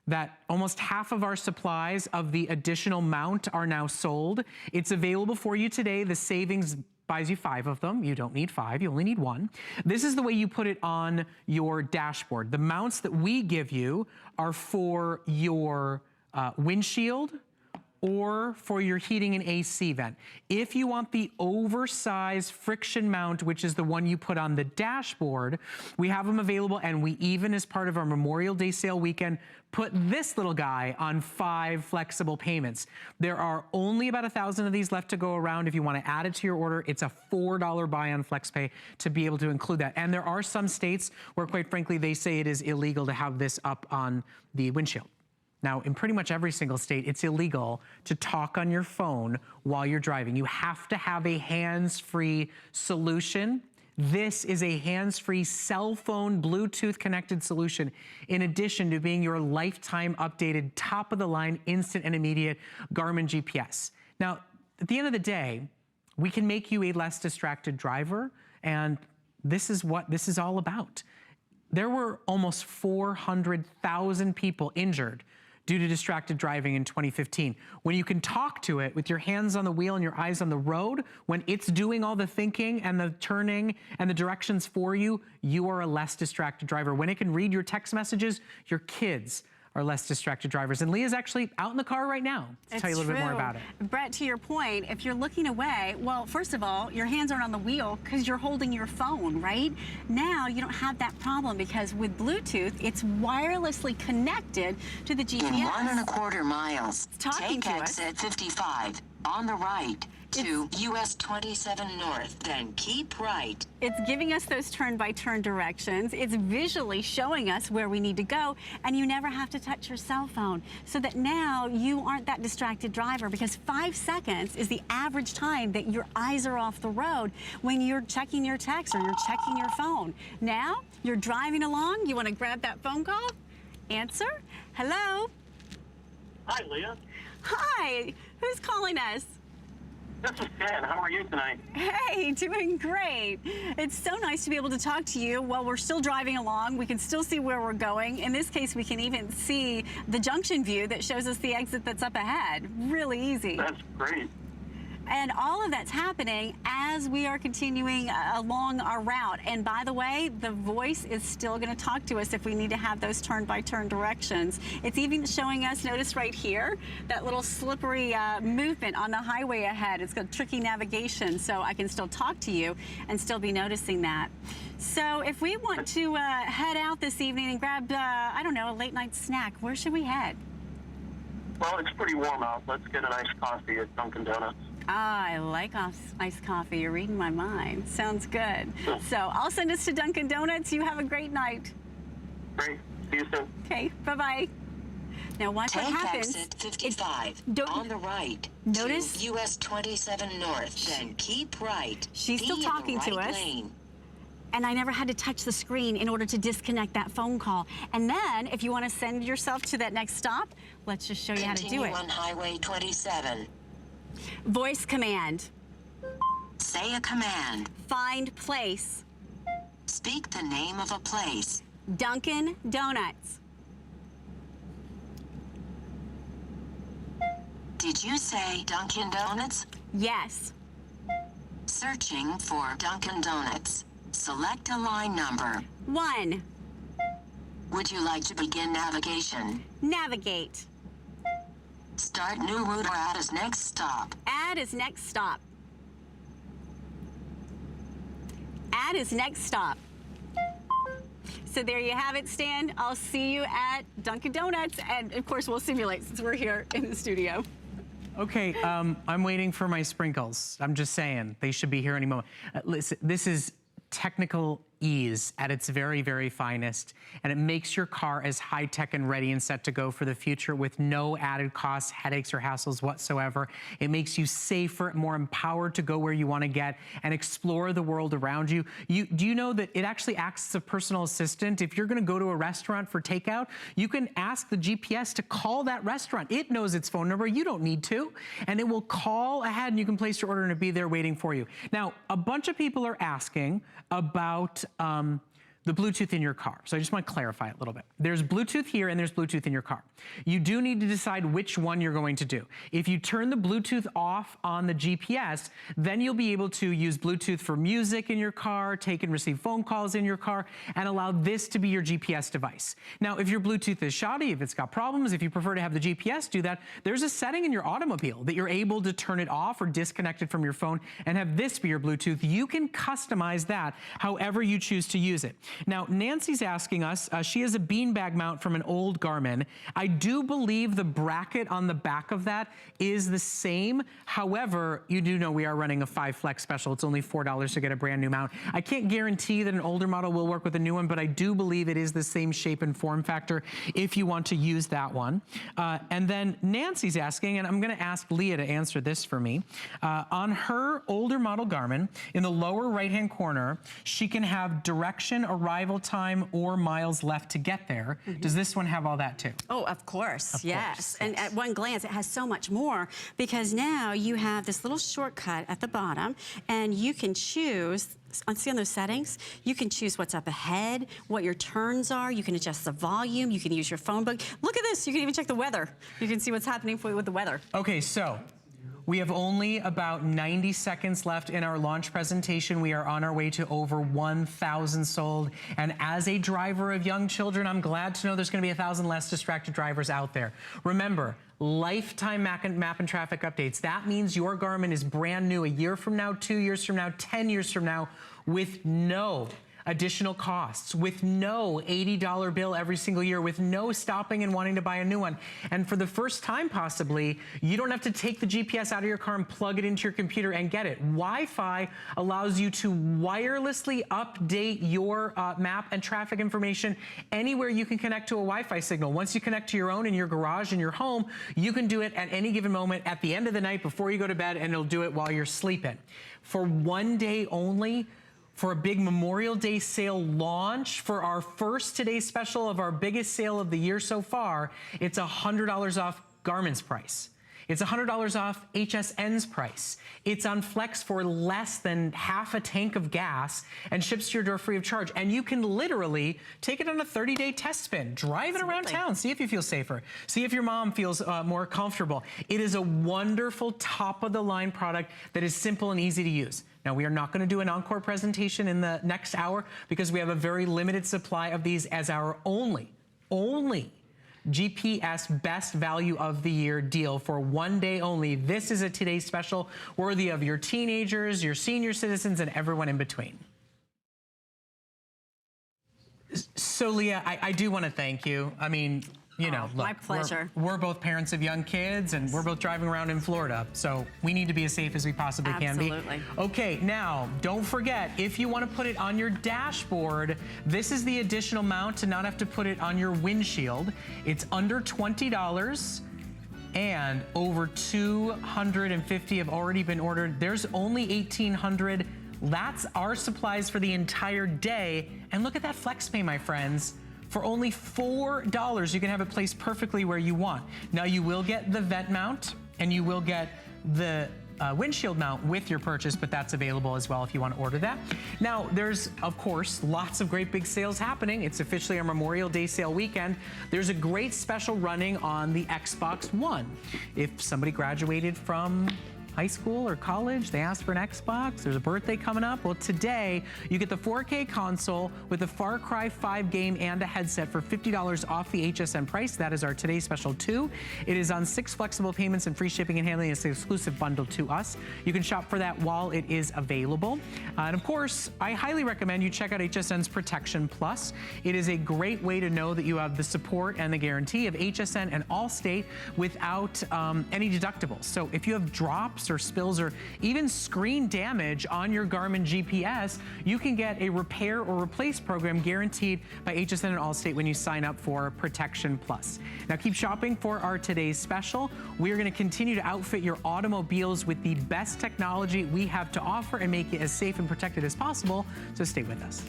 that almost half of our supplies of the additional mount are now sold. It's available for you today. The savings buys you 5 of them. You don't need 5, you only need 1. This is the way you put it on your dashboard. The mounts that we give you are for your windshield or for your heating and AC vent. If you want the oversized friction mount, which is the one you put on the dashboard, we have them available, and we even, as part of our Memorial Day sale weekend, put this little guy on 5 flexible payments. There are only about 1,000 of these left to go around. If you want to add it to your order, it's a $4 buy on FlexPay to be able to include that. And there are some states where, quite frankly, they say it is illegal to have this up on the windshield. Now, in pretty much every single state, it's illegal to talk on your phone while you're driving. You have to have a hands-free solution. This is a hands-free cell phone Bluetooth connected solution, in addition to being your lifetime updated, top-of-the-line, instant and immediate Garmin GPS. Now, at the end of the day, we can make you a less distracted driver, and this is what this is all about. There were almost 400,000 people injured due to distracted driving in 2015. When you can talk to it with your hands on the wheel and your eyes on the road, when it's doing all the thinking and the turning and the directions for you, you are a less distracted driver. When it can read your text messages, your kids are less distracted drivers. And Leah's actually out in the car right now to tell you a little bit more about it. Brett, to your point, if you're looking away, well, first of all, your hands aren't on the wheel because you're holding your phone, right? Now you don't have that problem, because with Bluetooth, it's wirelessly connected to the GPS. In 1.25 miles, Talking take to us. exit 55 on the right to US 27 North, then keep right. It's giving us those turn-by-turn directions. It's visually showing us where we need to go, and you never have to touch your cell phone, so that now you aren't that distracted driver, because 5 seconds is the average time that your eyes are off the road when you're checking your text or you're checking your phone. Now, you're driving along, you want to grab that phone call, answer, hello? Hi, Leah. Hi, who's calling us? This is Ken. How are you tonight? Hey, doing great. It's so nice to be able to talk to you while we're still driving along. We can still see where we're going. In this case, we can even see the junction view that shows us the exit that's up ahead. Really easy. That's great. And all of that's happening as we are continuing along our route. And by the way, the voice is still going to talk to us if we need to have those turn-by-turn directions. It's even showing us, notice right here, that little slippery movement on the highway ahead. It's got tricky navigation, so I can still talk to you and still be noticing that. So if we want to head out this evening and grab, I don't know, a late-night snack, where should we head? Well, it's pretty warm out. Let's get a nice coffee at Dunkin' Donuts. I like iced coffee. You're reading my mind. Sounds good. So I'll send us to Dunkin' Donuts. You have a great night. Great. See you soon. Okay, bye-bye. Now watch what Take happens. exit 55 on the right Notice to US 27 North, then keep right. She's still Be in the talking to right us. lane. and I never had to touch the screen in order to disconnect that phone call. And then, if you want to send yourself to that next stop, let's just show you how to do it. Continue on Highway 27. Voice command. Say a command. Find place. Speak the name of a place. Dunkin' Donuts. Did you say Dunkin' Donuts? Yes. Searching for Dunkin' Donuts. Select a line number. 1. Would you like to begin navigation? Navigate. Start new route or add as next stop. Add as next stop. Add as next stop. So there you have it, Stan. I'll see you at Dunkin' Donuts, and of course we'll simulate since we're here in the studio. Okay, I'm waiting for my sprinkles. I'm just saying, they should be here any moment. Listen, this is technical ease at its very, very finest, and it makes your car as high-tech and ready and set to go for the future with no added costs, headaches, or hassles whatsoever. It makes you safer, more empowered to go where you want to get and explore the world around you. Do you know that it actually acts as a personal assistant? If you're going to go to a restaurant for takeout, you can ask the GPS to call that restaurant. It knows its phone number. You don't need to, and it will call ahead, and you can place your order and it'll be there waiting for you. Now, a bunch of people are asking about the Bluetooth in your car. So I just want to clarify it a little bit. There's Bluetooth here and there's Bluetooth in your car. You do need to decide which one you're going to do. If you turn the Bluetooth off on the GPS, then you'll be able to use Bluetooth for music in your car, take and receive phone calls in your car, and allow this to be your GPS device. Now, if your Bluetooth is shoddy, if it's got problems, if you prefer to have the GPS do that, there's a setting in your automobile that you're able to turn it off or disconnect it from your phone and have this be your Bluetooth. You can customize that however you choose to use it. Now, Nancy's asking us, she has a beanbag mount from an old Garmin. I do believe the bracket on the back of that is the same. However, you do know we are running a 5 Flex special. It's only $4 to get a brand new mount. I can't guarantee that an older model will work with a new one, but I do believe it is the same shape and form factor if you want to use that one. And then Nancy's asking, and I'm going to ask Leah to answer this for me. On her older model Garmin, in the lower right-hand corner, she can have direction, arrival time, or miles left to get there. Does this one have all that too? Oh, of course, yes. Course. And at one glance, it has so much more because now you have this little shortcut at the bottom and you can choose, see on those settings, you can choose what's up ahead, what your turns are, you can adjust the volume, you can use your phone book. Look at this, you can even check the weather. You can see what's happening with the weather. Okay, so we have only about 90 seconds left in our launch presentation. We are on our way to over 1,000 sold. And as a driver of young children, I'm glad to know there's going to be 1,000 less distracted drivers out there. Remember, lifetime map and traffic updates. That means your Garmin is brand new a year from now, 2 years from now, 10 years from now, with no additional costs, with no $80 bill every single year, with no stopping and wanting to buy a new one. And for the first time, possibly, you don't have to take the GPS out of your car and plug it into your computer and get it. Wi-Fi allows you to wirelessly update your map and traffic information anywhere you can connect to a Wi-Fi signal. Once you connect to your own in your garage, in your home, you can do it at any given moment at the end of the night before you go to bed, and it'll do it while you're sleeping. For one day only, for a big Memorial Day sale launch, for our first Today special of our biggest sale of the year so far, it's $100 off Garmin's price. It's $100 off HSN's price. It's on Flex for less than half a tank of gas and ships to your door free of charge. And you can literally take it on a 30-day test spin, drive it around town, see if you feel safer, see if your mom feels more comfortable. It is a wonderful top-of-the-line product that is simple and easy to use. Now, we are not going to do an encore presentation in the next hour because we have a very limited supply of these as our only GPS Best Value of the Year deal for one day only. This is a Today special worthy of your teenagers, your senior citizens, and everyone in between. So, Leah, I do want to thank you. I mean, you know, look, my pleasure. We're both parents of young kids, and we're both driving around in Florida, so we need to be as safe as we possibly can be. Absolutely. Okay, now, don't forget, if you want to put it on your dashboard, this is the additional mount to not have to put it on your windshield. It's under $20, and over 250 have already been ordered. There's only 1,800 That's our supplies for the entire day. And look at that flex pay, my friends. For only $4, you can have it placed perfectly where you want. Now you will get the vent mount and you will get the windshield mount with your purchase, but that's available as well if you want to order that. Now, there's, of course, lots of great big sales happening. It's officially our Memorial Day sale weekend. There's a great special running on the Xbox One. If somebody graduated from high school or college, they asked for an Xbox, there's a birthday coming up. Well, today you get the 4K console with a Far Cry 5 game and a headset for $50 off the HSN price. That is our today's special too. It is on 6 flexible payments and free shipping and handling. It's an exclusive bundle to us. You can shop for that while it is available. And of course, I highly recommend you check out HSN's Protection Plus. It is a great way to know that you have the support and the guarantee of HSN and Allstate without any deductibles. So if you have drops or spills or even screen damage on your Garmin GPS, you can get a repair or replace program guaranteed by HSN and Allstate when you sign up for Protection Plus. Now keep shopping for our today's special. We are going to continue to outfit your automobiles with the best technology we have to offer and make it as safe and protected as possible, so stay with us.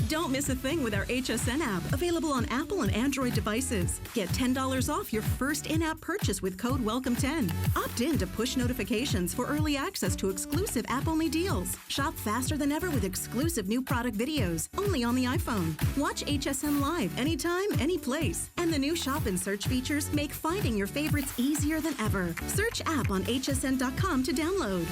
Don't miss a thing with our HSN app, available on Apple and Android devices. Get $10 off your first in-app purchase with code WELCOME10. Opt in to push notifications for early access to exclusive app-only deals. Shop faster than ever with exclusive new product videos, only on the iPhone. Watch HSN Live anytime, any place. And the new shop and search features make finding your favorites easier than ever. Search app on hsn.com to download.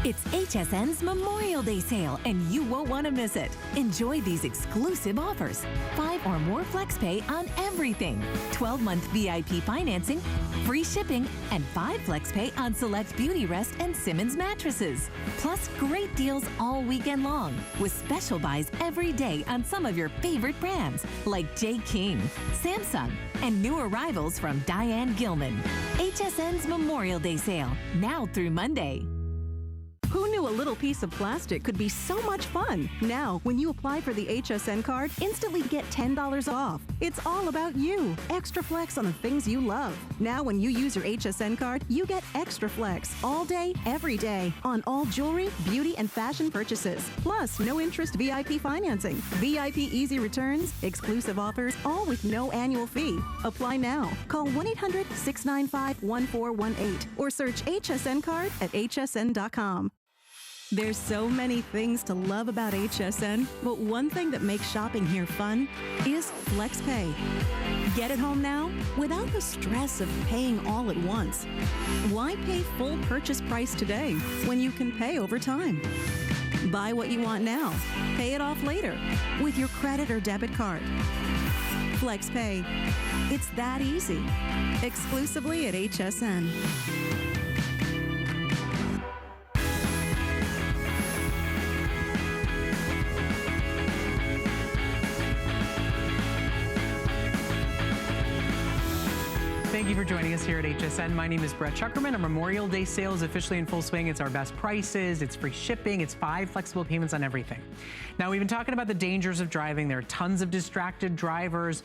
It's HSN's Memorial Day sale, and you won't want to miss it. Enjoy these exclusive offers. 5 or more FlexPay on everything. 12-month VIP financing, free shipping, and 5 FlexPay on select Beauty Rest and Simmons mattresses. Plus, great deals all weekend long, with special buys every day on some of your favorite brands, like J. King, Samsung, and new arrivals from Diane Gilman. HSN's Memorial Day sale, now through Monday. Who knew a little piece of plastic could be so much fun? Now, when you apply for the HSN card, instantly get $10 off. It's all about you. Extra flex on the things you love. Now, when you use your HSN card, you get extra flex all day, every day on all jewelry, beauty, and fashion purchases. Plus, no interest VIP financing, VIP easy returns, exclusive offers, all with no annual fee. Apply now. Call 1-800-695-1418 or search HSN card at hsn.com. There's so many things to love about HSN, but one thing that makes shopping here fun is FlexPay. Get it home now without the stress of paying all at once. Why pay full purchase price today when you can pay over time? Buy what you want now, pay it off later with your credit or debit card. FlexPay. It's that easy. Exclusively at HSN. Thank you for joining us here at HSN. My name is Brett Chuckerman. Our Memorial Day sale is officially in full swing. It's our best prices, it's free shipping, it's 5 flexible payments on everything. Now, we've been talking about the dangers of driving. There are tons of distracted drivers.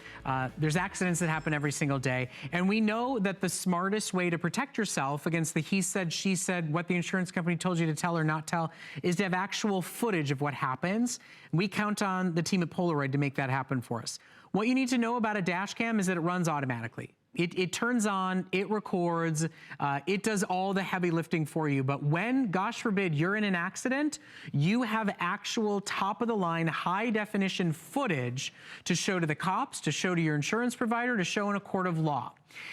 There's accidents that happen every single day. And we know that the smartest way to protect yourself against the he said, she said, what the insurance company told you to tell or not tell, is to have actual footage of what happens. We count on the team at Polaroid to make that happen for us. What you need to know about a dash cam is that it runs automatically. It turns on, it records, it does all the heavy lifting for you. But when, gosh forbid, you're in an accident, you have actual top-of-the-line, high-definition footage to show to the cops, to show to your insurance provider, to show in a court of law.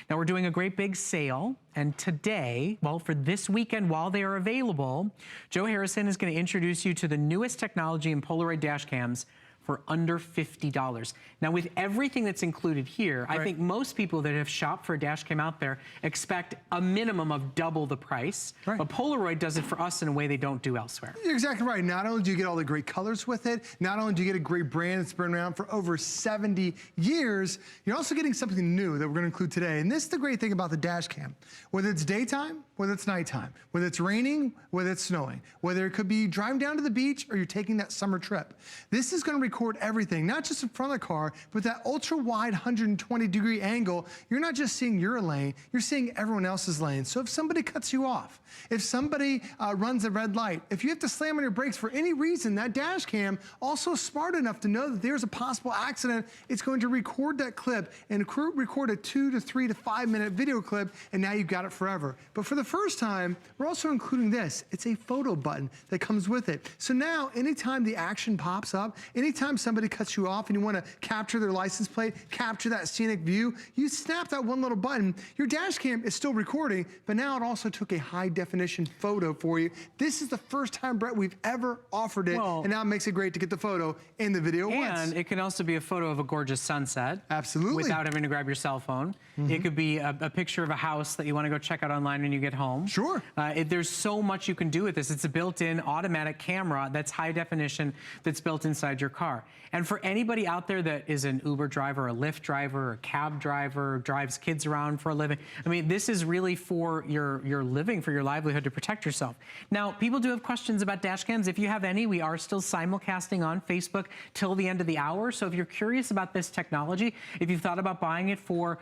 Now, we're doing a great big sale, and today, well, for this weekend while they are available, Joe Harrison is going to introduce you to the newest technology in Polaroid dash cams for under $50. Now, with everything that's included here, right, I think most people that have shopped for a dash cam out there expect a minimum of double the price, right, but Polaroid does it for us in a way they don't do elsewhere. You're exactly right. Not only do you get all the great colors with it, not only do you get a great brand that's been around for over 70 years, you're also getting something new that we're gonna include today. And this is the great thing about the dash cam. Whether it's daytime, whether it's nighttime, whether it's raining, whether it's snowing, whether it could be driving down to the beach or you're taking that summer trip, this is gonna record record everything, not just in front of the car, but that ultra wide 120-degree angle. You're not just seeing your lane, you're seeing everyone else's lane. So if somebody cuts you off, if somebody runs a red light, if you have to slam on your brakes for any reason, that dash cam also smart enough to know that there's a possible accident. It's going to record that clip and record a 2 to 3 to 5 minute video clip, and now you've got it forever. But for the first time, we're also including this. It's a photo button that comes with it. So now, anytime the action pops up, anytime somebody cuts you off and you want to capture their license plate, capture that scenic view, you snap that one little button. Your dash cam is still recording, but now it also took a high definition photo for you. This is the first time, Brett, we've ever offered it, and now it makes it great to get the photo in the video at once. And it can also be a photo of a gorgeous sunset. Absolutely. Without having to grab your cell phone. It could be a picture of a house that you want to go check out online when you get home. Sure. There's so much you can do with this. It's a built-in automatic camera that's high definition that's built inside your car. And for anybody out there that is an Uber driver, a Lyft driver, a cab driver, drives kids around for a living, I mean, this is really for your living, for your livelihood, to protect yourself. Now, people do have questions about dash cams. If you have any, we are still simulcasting on Facebook till the end of the hour. So if you're curious about this technology, if you've thought about buying it for,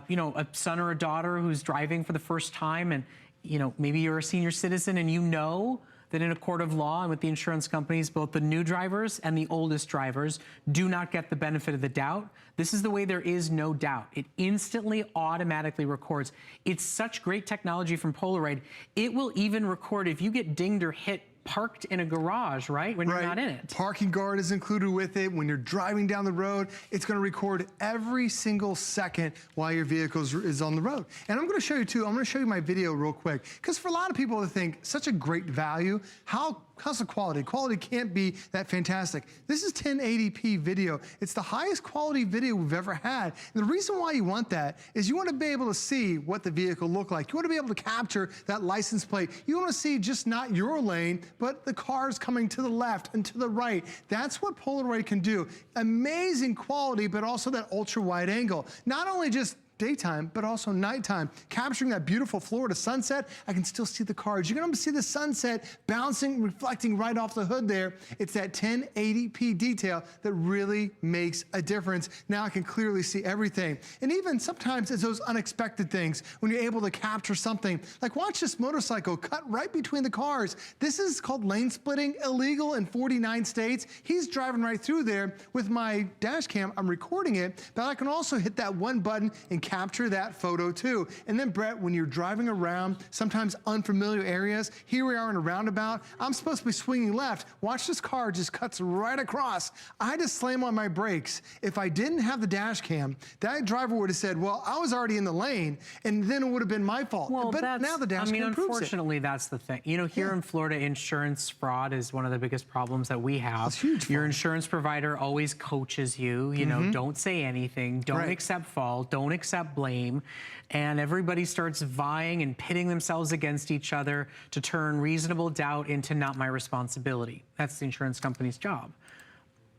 you know, a son or a daughter who's driving for the first time, and, you know, maybe you're a senior citizen and you know that in a court of law and with the insurance companies, both the new drivers and the oldest drivers do not get the benefit of the doubt. This is the way there is no doubt. It instantly, automatically records. It's such great technology from Polaroid. It will even record if you get dinged or hit parked in a garage, right? When you're not in it. Parking guard is included with it. When you're driving down the road, it's going to record every single second while your vehicle is on the road. And I'm going to show you too, I'm going to show you my video real quick. Because for a lot of people to think, such a great value, how's the quality? Quality can't be that fantastic. This is 1080p video. It's the highest quality video we've ever had. And the reason why you want that is you want to be able to see what the vehicle looked like. You want to be able to capture that license plate. You want to see just not your lane, but the cars coming to the left and to the right. That's what Polaroid can do. Amazing quality, but also that ultra wide angle. Not only just daytime, but also nighttime. Capturing that beautiful Florida sunset, I can still see the cars. You can see the sunset bouncing, reflecting right off the hood there. It's that 1080p detail that really makes a difference. Now I can clearly see everything. And even sometimes it's those unexpected things when you're able to capture something. Like watch this motorcycle cut right between the cars. This is called lane splitting, illegal in 49 states. He's driving right through there. With my dash cam, I'm recording it, but I can also hit that one button and capture that photo too. And then Brett, when you're driving around sometimes unfamiliar areas, here we are in a roundabout, I'm supposed to be swinging left. Watch, this car just cuts right across. I had to slam on my brakes. If I didn't have the dash cam, that driver would have said, well, I was already in the lane, and then it would have been my fault. Well, but now the dash cam proves it. Unfortunately, that's the thing. You know, here in Florida, insurance fraud is one of the biggest problems that we have. It's huge. Your insurance provider always coaches you, you know, don't say anything, don't accept fault, don't accept blame, and everybody starts vying and pitting themselves against each other to turn reasonable doubt into not my responsibility. That's the insurance company's job.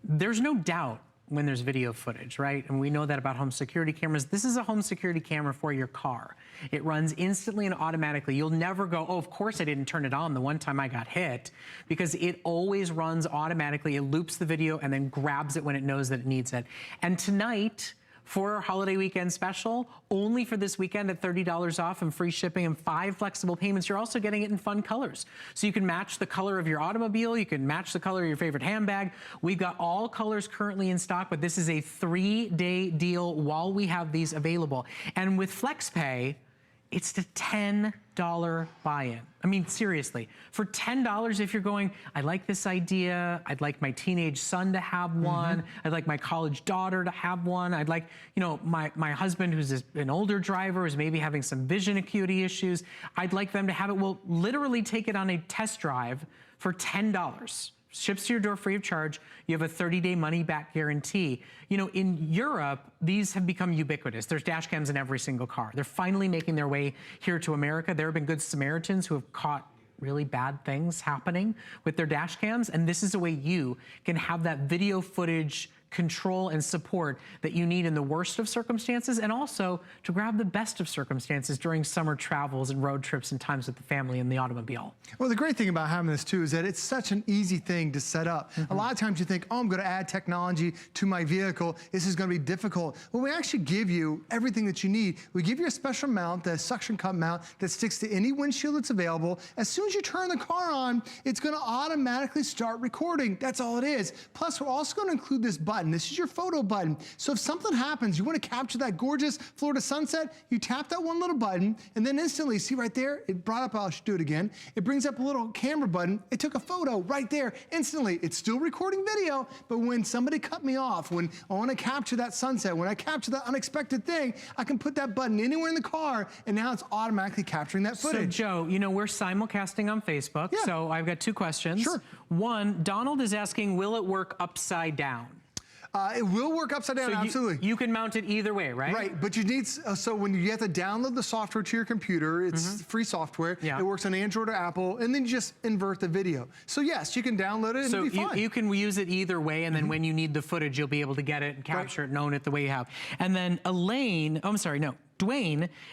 There's no doubt when there's video footage, right? And we know that about home security cameras. This is a home security camera for your car. It runs instantly and automatically. You'll never go, oh, of course I didn't turn it on the one time I got hit, because it always runs automatically. It loops the video and then grabs it when it knows that it needs it. And tonight, for our holiday weekend special, only for this weekend at $30 off and free shipping and 5 flexible payments, you're also getting it in fun colors. So you can match the color of your automobile, you can match the color of your favorite handbag. We've got all colors currently in stock, but this is a 3-day deal while we have these available. And with FlexPay, it's the $10 buy-in. I mean, seriously, for $10, if you're going, I like this idea, I'd like my teenage son to have one, I'd like my college daughter to have one, I'd like, you know, my husband who's an older driver is maybe having some vision acuity issues, I'd like them to have it. We'll literally take it on a test drive for $10. Ships to your door free of charge. You have a 30-day money-back guarantee. You know, in Europe, these have become ubiquitous. There's dash cams in every single car. They're finally making their way here to America. There have been good Samaritans who have caught really bad things happening with their dash cams, and this is a way you can have that video footage control and support that you need in the worst of circumstances, and also to grab the best of circumstances during summer travels and road trips and times with the family in the automobile. Well, the great thing about having this too is that it's such an easy thing to set up. A lot of times you think, oh, I'm going to add technology to my vehicle. This is going to be difficult. Well, we actually give you everything that you need. We give you a special mount, the suction cup mount that sticks to any windshield that's available. As soon as you turn the car on, it's going to automatically start recording. That's all it is. Plus, we're also going to include this button. This is your photo button. So if something happens, you want to capture that gorgeous Florida sunset, you tap that one little button, and then instantly, see right there, it brought up, I should do it again. It brings up a little camera button. It took a photo right there instantly. It's still recording video, but when somebody cut me off, when I want to capture that sunset, when I capture that unexpected thing, I can put that button anywhere in the car, and now it's automatically capturing that footage. So Joe, you know, we're simulcasting on Facebook, so I've got two questions. Sure. One, Donald is asking, will it work upside down? It will work upside down, absolutely. You can mount it either way, right? Right, but you need, so when you have to download the software to your computer, it's free software. Yeah. It works on Android or Apple, and then you just invert the video. So yes, you can download it and it'll be fine. You can use it either way, and then when you need the footage, you'll be able to get it and capture it and own it the way you have. And then Dwayne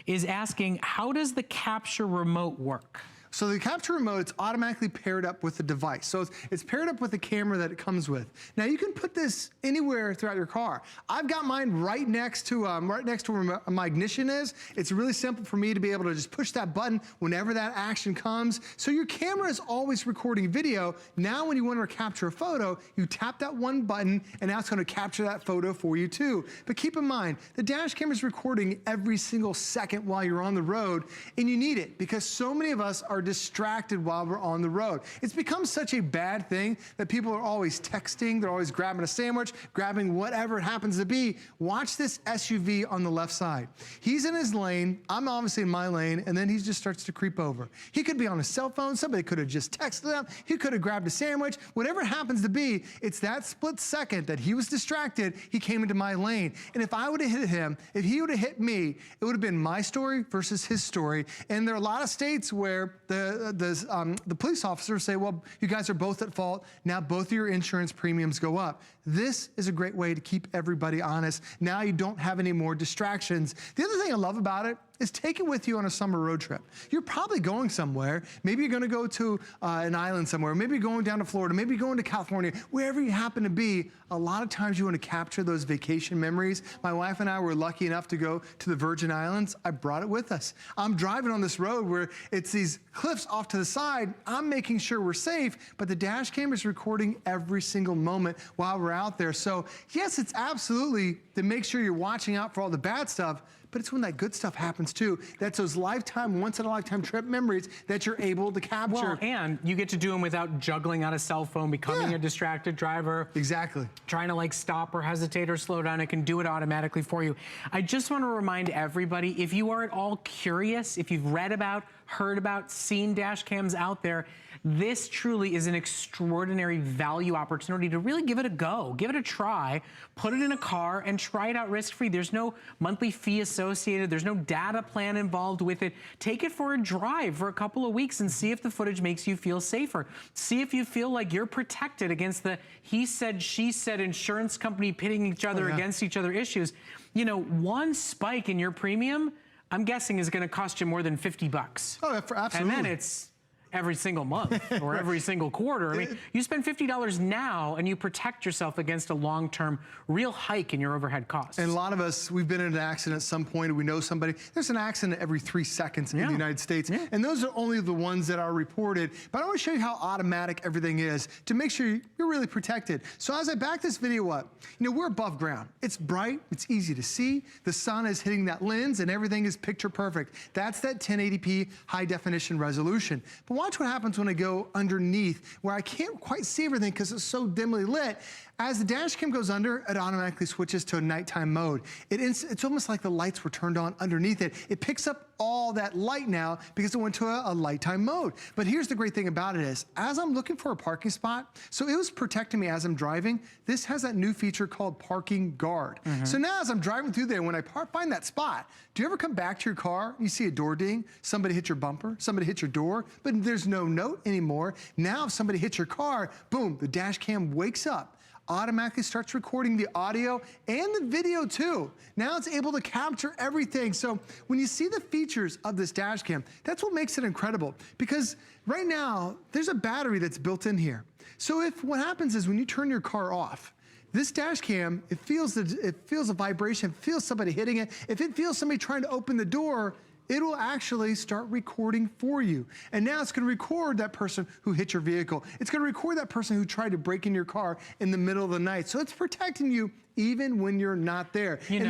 is asking, how does the capture remote work? So the capture remote, it's automatically paired up with the device. So it's paired up with the camera that it comes with. Now you can put this anywhere throughout your car. I've got mine right next to where my ignition is. It's really simple for me to be able to just push that button whenever that action comes. So your camera is always recording video. Now when you want to capture a photo, you tap that one button, and now it's going to capture that photo for you too. But keep in mind, the dash camera is recording every single second while you're on the road, and you need it because so many of us are distracted while we're on the road. It's become such a bad thing that people are always texting, they're always grabbing a sandwich, grabbing whatever it happens to be. Watch this SUV on the left side. He's in his lane, I'm obviously in my lane, and then he just starts to creep over. He could be on his cell phone, somebody could have just texted him, he could have grabbed a sandwich, whatever it happens to be, it's that split second that he was distracted, he came into my lane. And if I would have hit him, if he would have hit me, it would have been my story versus his story. And there are a lot of states where the police officers say, well, you guys are both at fault. Now both of your insurance premiums go up. This is a great way to keep everybody honest. Now you don't have any more distractions. The other thing I love about it is take it with you on a summer road trip. You're probably going somewhere. Maybe you're going to go to an island somewhere. Maybe you're going down to Florida. Maybe you're going to California. Wherever you happen to be, a lot of times you want to capture those vacation memories. My wife and I were lucky enough to go to the Virgin Islands. I brought it with us. I'm driving on this road where it's these cliffs off to the side. I'm making sure we're safe, but the dash camera is recording every single moment while we're out there. So yes, it's absolutely to make sure you're watching out for all the bad stuff, but it's when that good stuff happens too. That's those lifetime, once-in-a-lifetime trip memories that you're able to capture. Well, and you get to do them without juggling on a cell phone, becoming a distracted driver. Exactly. Trying to like stop or hesitate or slow down. It can do it automatically for you. I just want to remind everybody, if you are at all curious, if you've read about, heard about, seen dash cams out there, this truly is an extraordinary value opportunity to really give it a go, give it a try, put it in a car and try it out risk-free. There's no monthly fee associated. There's no data plan involved with it. Take it for a drive for a couple of weeks and see if the footage makes you feel safer. See if you feel like you're protected against the he said, she said insurance company pitting each other against each other issues. You know, one spike in your premium, I'm guessing is going to cost you more than $50. Oh, absolutely. And then it's every single month or every single quarter. I mean, you spend $50 now and you protect yourself against a long-term real hike in your overhead costs. And a lot of us, we've been in an accident at some point, or we know somebody. There's an accident every 3 seconds in the United States. And those are only the ones that are reported. But I want to show you how automatic everything is to make sure you're really protected. So as I back this video up, you know, we're above ground. It's bright, it's easy to see. The sun is hitting that lens and everything is picture perfect. That's that 1080p high definition resolution. But watch what happens when I go underneath where I can't quite see everything because it's so dimly lit. As the dash cam goes under, it automatically switches to a nighttime mode. It's almost like the lights were turned on underneath it. It picks up all that light now because it went to a nighttime mode. But here's the great thing about it is, as I'm looking for a parking spot, so it was protecting me as I'm driving, this has that new feature called Parking Guard. So now as I'm driving through there, when I find that spot, do you ever come back to your car, you see a door ding, somebody hit your bumper, somebody hit your door, but there's no note anymore. Now if somebody hits your car, boom, the dash cam wakes up, automatically starts recording the audio and the video too. Now it's able to capture everything. So when you see the features of this dash cam, that's what makes it incredible. Because right now, there's a battery that's built in here. So if what happens is when you turn your car off, this dash cam, it feels a vibration, feels somebody hitting it. If it feels somebody trying to open the door, it will actually start recording for you. And now it's gonna record that person who hit your vehicle. It's gonna record that person who tried to break in your car in the middle of the night. So it's protecting you even when you're not there. And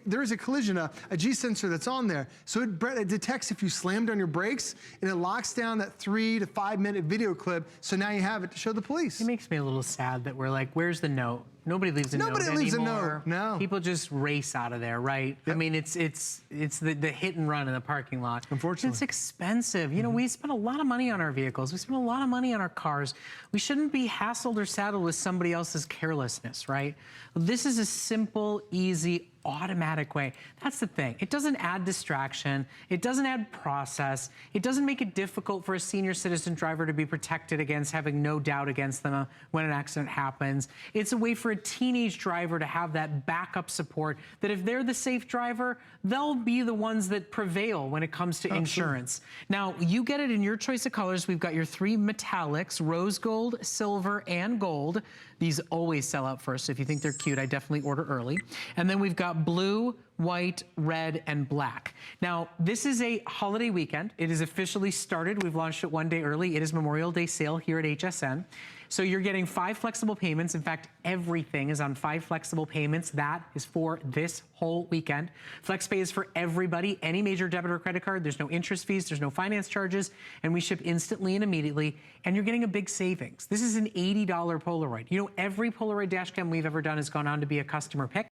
there is a collision, a G sensor that's on there. So it detects if you slammed on your brakes, and it locks down that 3 to 5 minute video clip. So now you have it to show the police. It makes me a little sad that we're like, where's the note? Nobody leaves a note anymore. Nobody leaves a note, no. People just race out of there, right? Yep. I mean, it's the hit and run in the parking lot. Unfortunately. It's expensive. You know, we spend a lot of money on our vehicles. We spend a lot of money on our cars. We shouldn't be hassled or saddled with somebody else's carelessness, right? This is a simple, easy, automatic way. That's the thing. It doesn't add distraction. It doesn't add process. It doesn't make it difficult for a senior citizen driver to be protected against having no doubt against them when an accident happens. It's a way for a teenage driver to have that backup support that if they're the safe driver, they'll be the ones that prevail when it comes to insurance. Now, you get it in your choice of colors. We've got your 3 metallics, rose gold, silver, and gold. These always sell out first, so if you think they're cute, I definitely order early. And then we've got blue, white, red, and black. Now, this is a holiday weekend. It is officially started. We've launched it one day early. It is Memorial Day sale here at HSN. So you're getting 5 flexible payments. In fact, everything is on 5 flexible payments. That is for this whole weekend. FlexPay is for everybody, any major debit or credit card. There's no interest fees, there's no finance charges, and we ship instantly and immediately, and you're getting a big savings. This is an $80 Polaroid. You know, every Polaroid dash cam we've ever done has gone on to be a customer pick.